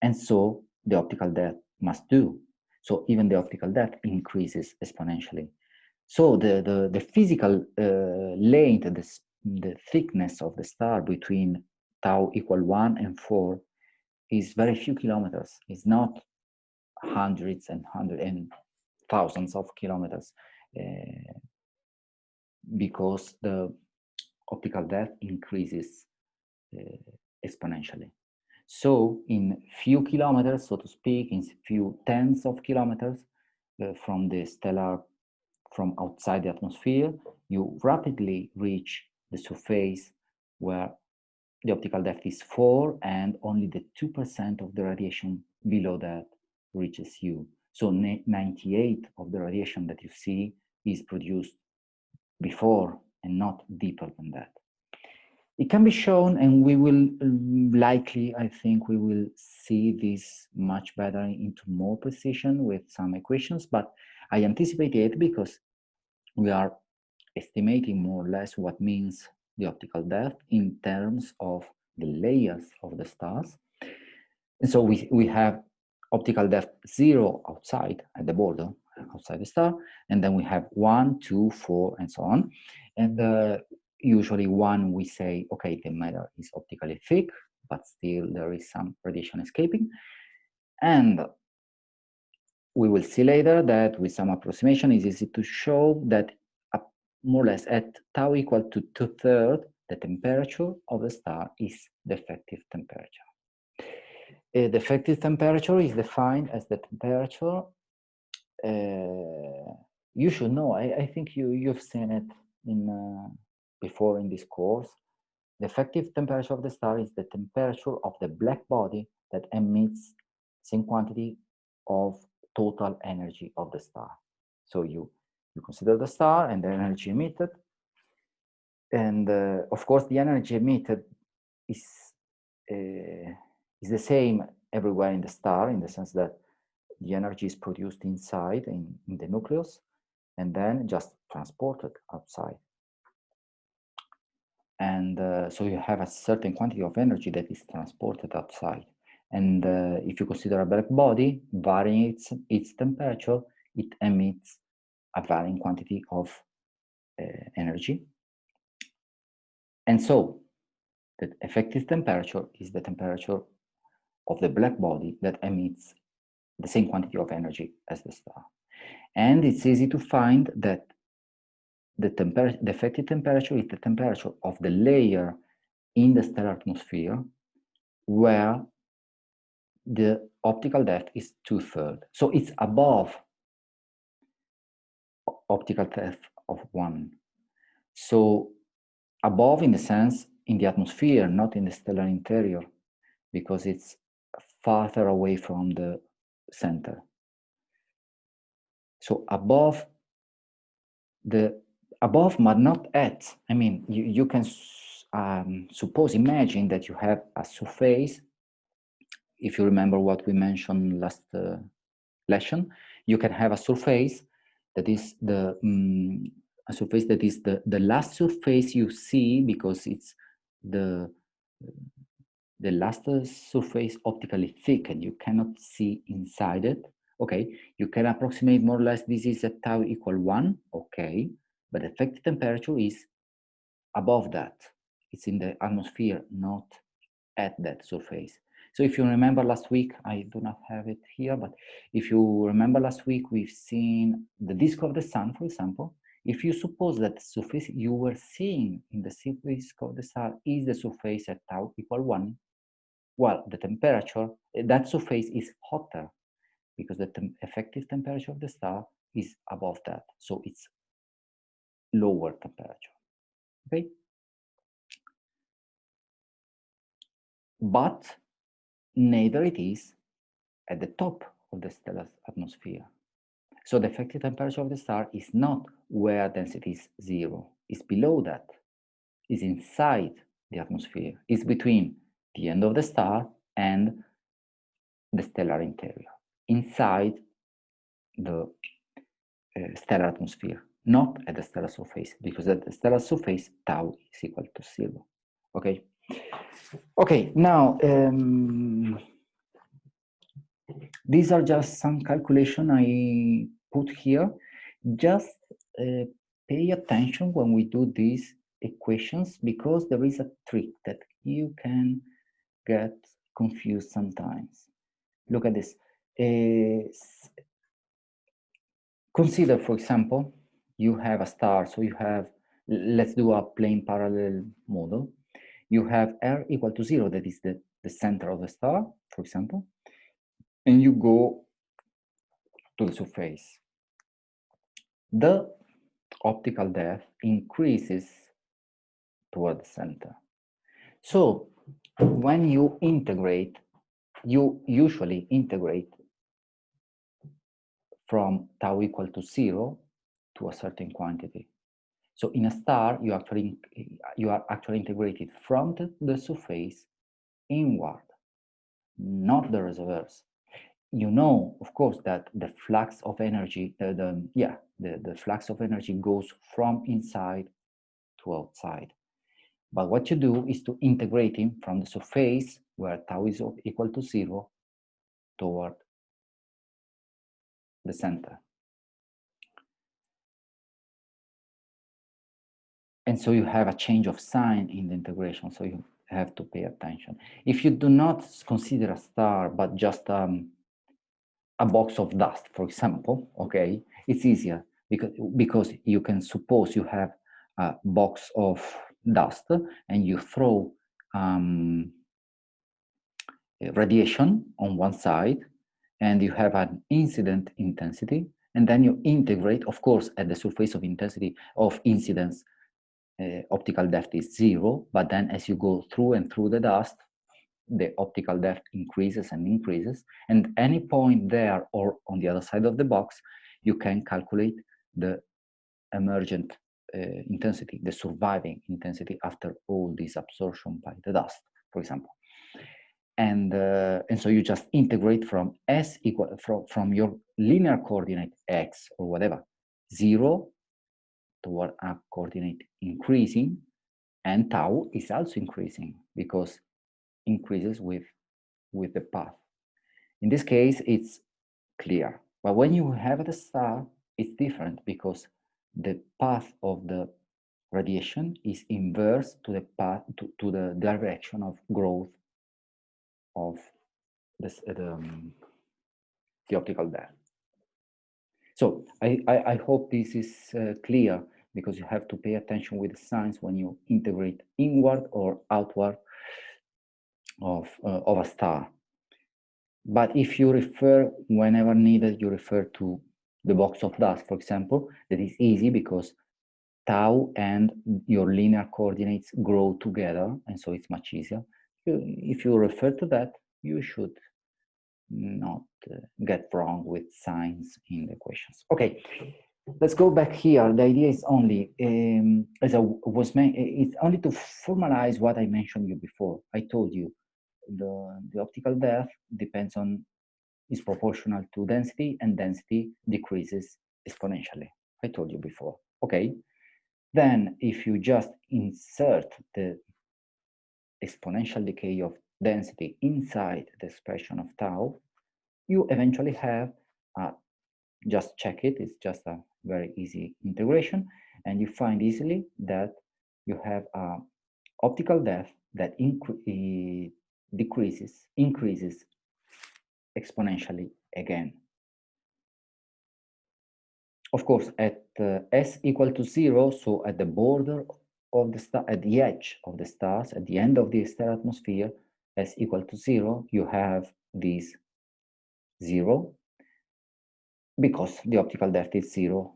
And so the optical depth must do. So even the optical depth increases exponentially. So the physical length, the thickness of the star between tau equal 1 and 4 is very few kilometers. It's not hundreds and thousands of kilometers because the optical depth increases exponentially. So in few kilometers, so to speak, in few tens of kilometers from the stellar, from outside the atmosphere, you rapidly reach the surface where the optical depth is 4 and only the 2% of the radiation below that reaches you. So 98 of the radiation that you see is produced before and not deeper than that. It can be shown, and we will likely, I think we will see this much better into more precision with some equations, but I anticipate it because we are estimating more or less what means the optical depth in terms of the layers of the stars. And so we have optical depth 0 outside at the border, outside the star, and then we have 1, 2, 4, and so on. And usually 1, we say, okay, the matter is optically thick, but still there is some radiation escaping. And we will see later that with some approximation, it's easy to show that more or less at tau equal to 2/3, the temperature of the star is the effective temperature. The effective temperature is defined as the temperature, you should know, I think you've seen it in before in this course. The effective temperature of the star is the temperature of the black body that emits same quantity of total energy of the star. So you consider the star and the energy emitted, and of course the energy emitted is the same everywhere in the star, in the sense that the energy is produced inside in the nucleus and then just transported outside. And so you have a certain quantity of energy that is transported outside. And if you consider a black body varying its temperature, it emits a varying quantity of energy. And so the effective temperature is the temperature of the black body that emits the same quantity of energy as the star. And it's easy to find that the effective temperature is the temperature of the layer in the stellar atmosphere where the optical depth is 2/3. So it's above optical depth of 1. So above in the sense in the atmosphere, not in the stellar interior, because it's farther away from the center. So above, but not at. I mean, you can imagine that you have a surface. If you remember what we mentioned last lesson, you can have a surface that is the last surface you see, because it's the last surface optically thick and you cannot see inside it. Okay, you can approximate more or less this is at tau equal 1, okay, but effective temperature is above that. It's in the atmosphere, not at that surface. So if you remember last week, I do not have it here, but if you remember last week, we've seen the disk of the sun, for example. If you suppose that the surface you were seeing in the disk of the star is the surface at tau equal 1, well, the temperature, that surface is hotter because the effective temperature of the star is above that. So it's lower temperature, okay? But neither it is at the top of the stellar atmosphere. So the effective temperature of the star is not where density is 0. It's below that. It's inside the atmosphere. It's between the end of the star and the stellar interior, inside the stellar atmosphere, not at the stellar surface, because at the stellar surface, tau is equal to 0. Okay. Okay, now These are just some calculation I put here. Just pay attention when we do these equations, because there is a trick that you can get confused sometimes. Look at this. Consider, for example, you have a star. So you have, let's do a plane parallel model. You have R equal to 0, that is the center of the star, for example, and you go to the surface. The optical depth increases toward the center. So when you integrate, you usually integrate from tau equal to 0 to a certain quantity. So in a star, you are actually integrated from the surface inward, not the reverse. You know, of course, that the flux of energy, the flux of energy goes from inside to outside. But what you do is to integrate him from the surface, where tau is equal to 0, toward the center. And so you have a change of sign in the integration, so you have to pay attention. If you do not consider a star, but just a box of dust, for example, okay, it's easier, because you can suppose you have a box of dust and you throw radiation on one side, and you have an incident intensity, and then you integrate, of course, at the surface of intensity of incidence, optical depth is 0, but then as you go through and through the dust, the optical depth increases and increases, and any point there or on the other side of the box, you can calculate the emergent intensity, the surviving intensity after all this absorption by the dust, for example. And so you just integrate from s equal from your linear coordinate x or whatever, 0 toward a coordinate increasing, and tau is also increasing because increases with the path. In this case, it's clear. But when you have the star, it's different, because the path of the radiation is inverse to the path to the direction of growth of the optical depth. So I hope this is clear, because you have to pay attention with the signs when you integrate inward or outward of a star. But if you refer, whenever needed, you refer to the box of dust, for example, that is easy, because tau and your linear coordinates grow together, and so it's much easier. If you refer to that, you should not get wrong with signs in the questions. Okay, let's go back here. The idea is only, as I was it's only to formalize what I mentioned you before. I told you the optical depth depends on, is proportional to density, and density decreases exponentially. I told you before. Okay. Then if you just insert the exponential decay of density inside the expression of tau, you eventually have, just check it, it's just a very easy integration, and you find easily that you have optical depth that increases exponentially again. Of course, at s equal to 0, so at the border of the star, at the edge of the stars, at the end of the stellar atmosphere, s equal to 0, you have this 0, because the optical depth is 0,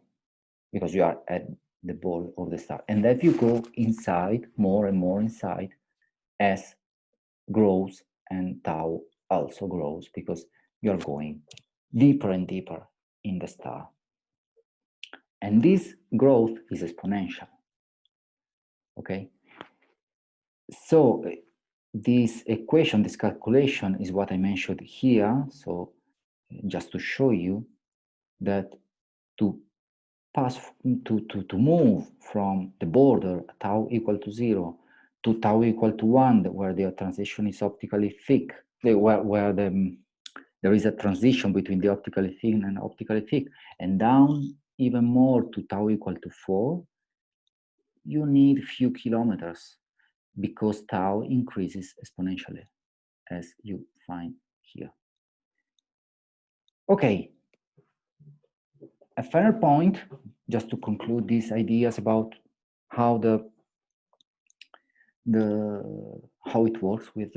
because you are at the ball of the star. And if you go inside, more and more inside, s grows and tau also grows, because you're going deeper and deeper in the star. And this growth is exponential, okay? So this equation, this calculation is what I mentioned here. So just to show you that to pass, to move from the border tau equal to 0 to tau equal to 1, where the transition is optically thick, where the there is a transition between the optically thin and optically thick, and down even more to tau equal to 4, you need few kilometers because tau increases exponentially, as you find here. Okay, a final point, just to conclude these ideas about how how it works with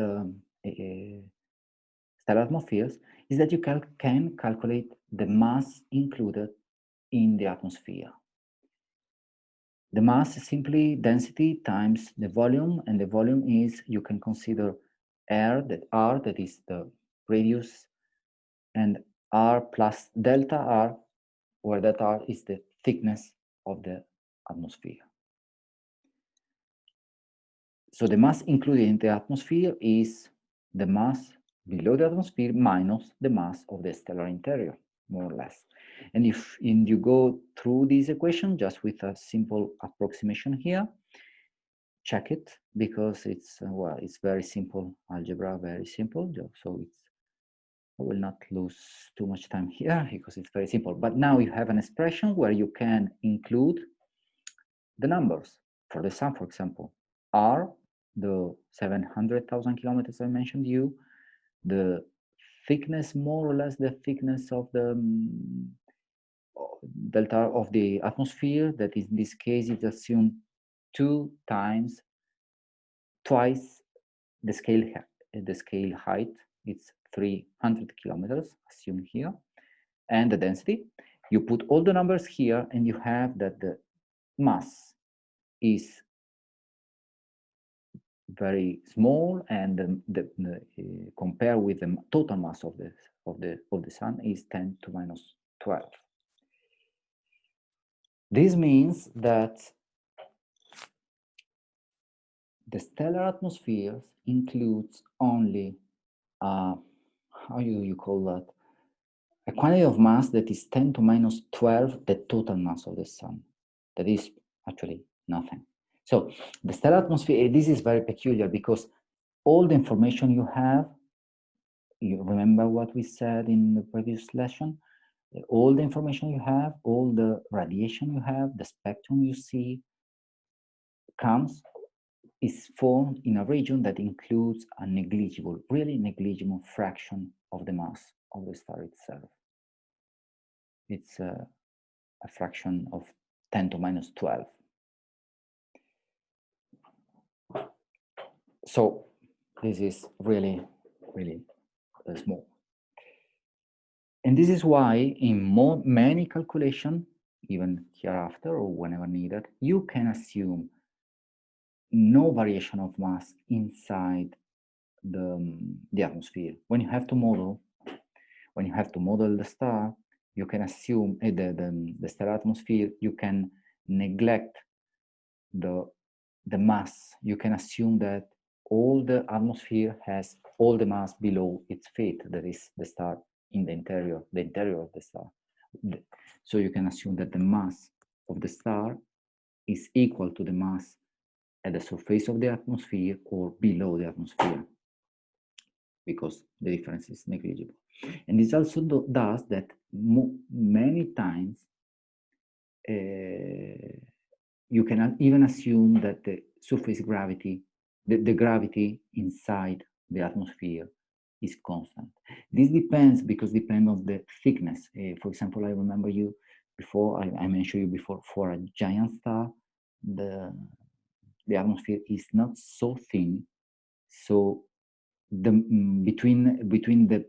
stellar atmospheres, is that you can calculate the mass included in the atmosphere. The mass is simply density times the volume, and the volume is, you can consider R, that is the radius, and R plus delta R, where delta R is the thickness of the atmosphere. So the mass included in the atmosphere is the mass below the atmosphere minus the mass of the stellar interior, more or less. And if you go through this equation just with a simple approximation here, check it, because it's well, it's very simple algebra, very simple. So I will not lose too much time here because it's very simple. But now you have an expression where you can include the numbers for the sun, for example, R, the 700,000 kilometers I mentioned you, the thickness, more or less the thickness of the delta of the atmosphere, that in this case is assumed twice the scale height. It's 300 kilometers assumed here, and the density. You put all the numbers here, and you have that the mass is very small, and compare with the total mass of the sun is 10 to minus 12. This means that the stellar atmosphere includes only how you call that, a quantity of mass that is 10 to minus 12 the total mass of the sun. That is actually nothing. So the stellar atmosphere, this is very peculiar because all the information you have, you remember what we said in the previous lesson, all the information you have, all the radiation you have, the spectrum you see, is formed in a region that includes a negligible, really negligible fraction of the mass of the star itself. It's a fraction of 10 to minus 12. So this is really, really small. And this is why in many calculations, even hereafter or whenever needed, you can assume no variation of mass inside the atmosphere. When you have to model the star, you can assume the stellar atmosphere, you can neglect the mass. You can assume that all the atmosphere has all the mass below its feet, that is the star in the interior of the star. So you can assume that the mass of the star is equal to the mass at the surface of the atmosphere or below the atmosphere, because the difference is negligible. And this also does that many times you can even assume that the surface gravity, the gravity inside the atmosphere is constant. This depends on the thickness. For example, I remember you before, I mentioned you before, for a giant star, the atmosphere is not so thin, so between the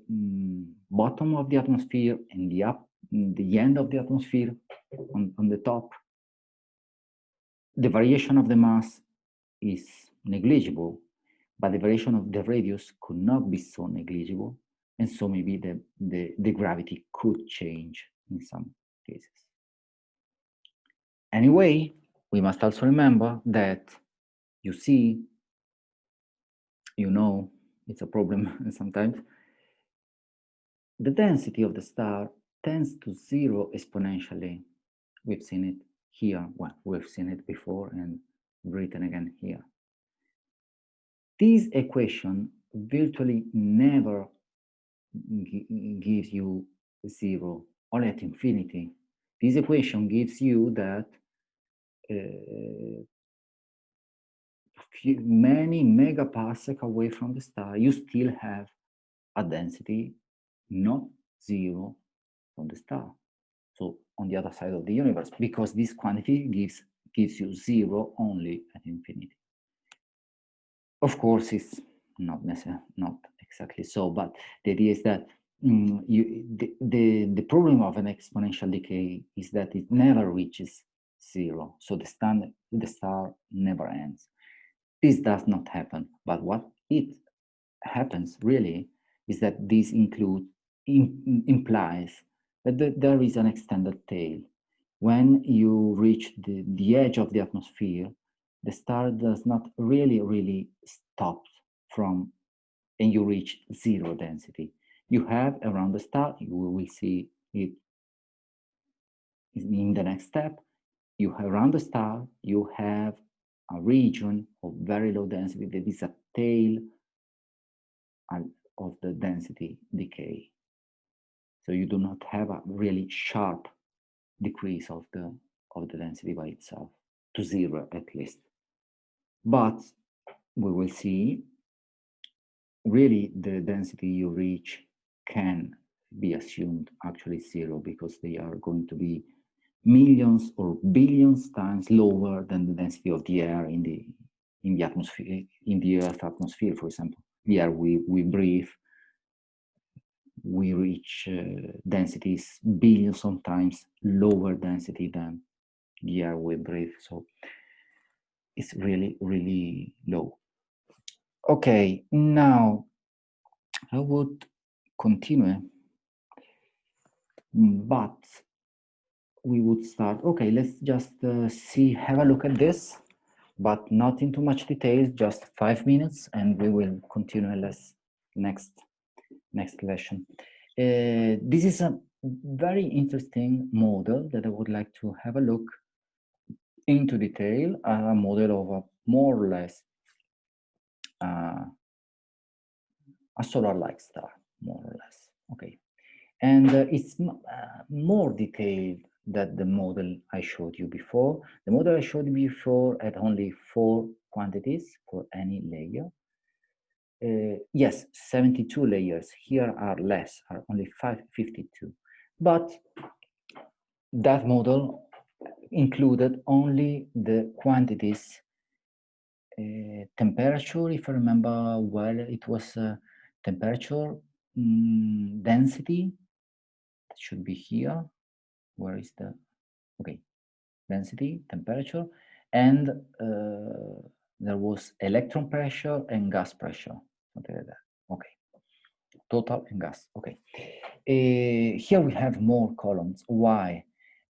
bottom of the atmosphere and the end of the atmosphere on the top, the variation of the mass is negligible, but the variation of the radius could not be so negligible, and so maybe the gravity could change in some cases. Anyway, we must also remember that, you see, it's a problem sometimes. The density of the star tends to zero exponentially. We've seen it here. Well, we've seen it before and written again here. This equation virtually never gives you 0, only at infinity. This equation gives you that many megaparsec away from the star, you still have a density not 0 from the star. So on the other side of the universe, because this quantity gives you 0 only at infinity. Of course, it's not necessarily, not exactly so, but the idea is that the problem of an exponential decay is that it never reaches 0. So the star never ends. This does not happen, but what it happens really is that this implies that there is an extended tail. When you reach the edge of the atmosphere, the star does not really stop from, and you reach 0 density. You have around the star, you will see it in the next step, you have around the star, you have a region of very low density that is a tail of the density decay. So you do not have a really sharp decrease of the density by itself, to 0 at least. But we will see really the density you reach can be assumed actually 0, because they are going to be millions or billions times lower than the density of the air in the atmosphere, in the Earth atmosphere, for example. The air we breathe, we reach densities billions of times lower density than the air we breathe. So it's really low. Okay, now I would continue, but we would start. Okay, let's just have a look at this, but not in too much detail, just 5 minutes, and we will continue next lesson. This is a very interesting model that I would like to have a look into detail, a model of a more or less a solar-like star, more or less. Okay, and it's more detailed than the model I showed you before. The model I showed you before had only 4 quantities for any layer. Yes, 72 layers. Here are less, are only 52. But that model included only the quantities temperature, if I remember well, it was temperature, density, that should be here. Where is the, okay, density, temperature, and there was electron pressure and gas pressure, something like that. Okay, total and gas, okay. Here we have more columns. Why?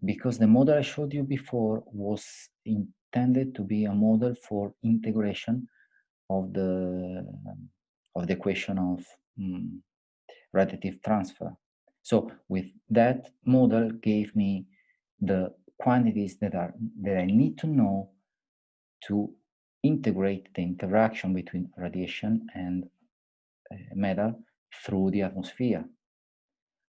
Because the model I showed you before was intended to be a model for integration of the equation of radiative transfer. So with that model gave me the quantities that I need to know to integrate the interaction between radiation and matter through the atmosphere.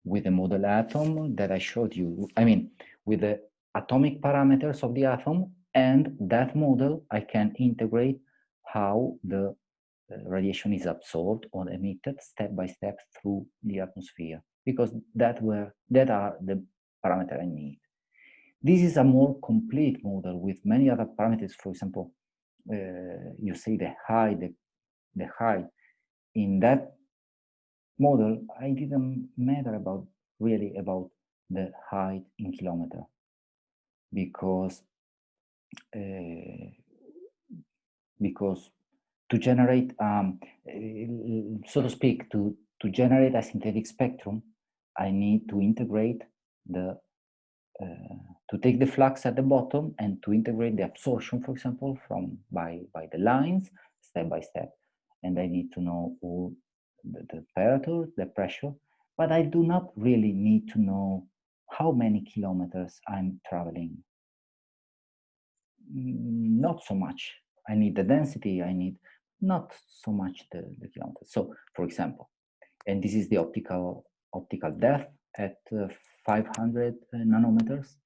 With the model atom that I showed you, I mean, with the atomic parameters of the atom and that model, I can integrate how the radiation is absorbed or emitted step by step through the atmosphere, because that are the parameters I need. This is a more complete model with many other parameters. For example, you say the height, the height. In that model, I didn't matter about the height in kilometer, because to generate, so to speak, to generate a synthetic spectrum, I need to integrate to take the flux at the bottom and to integrate the absorption, for example, by the lines step by step. And I need to know all the temperature, the pressure, but I do not really need to know how many kilometers I'm traveling. Not so much. I need the density, I need not so much the kilometers. So, for example, And this is the optical depth at 500 nanometers.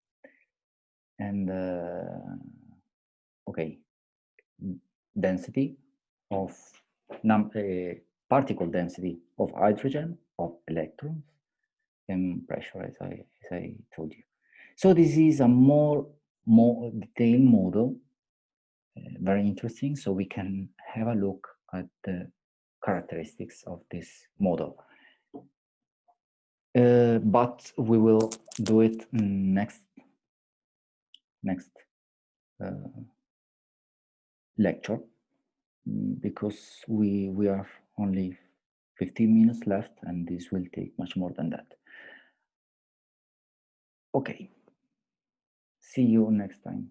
And okay, density of particle density of hydrogen, of electrons, and pressure, as I told you. So this is a more detailed model, very interesting. So we can have a look at the characteristics of this model. But we will do it next lecture, because we have only 15 minutes left, and this will take much more than that. Okay, see you next time.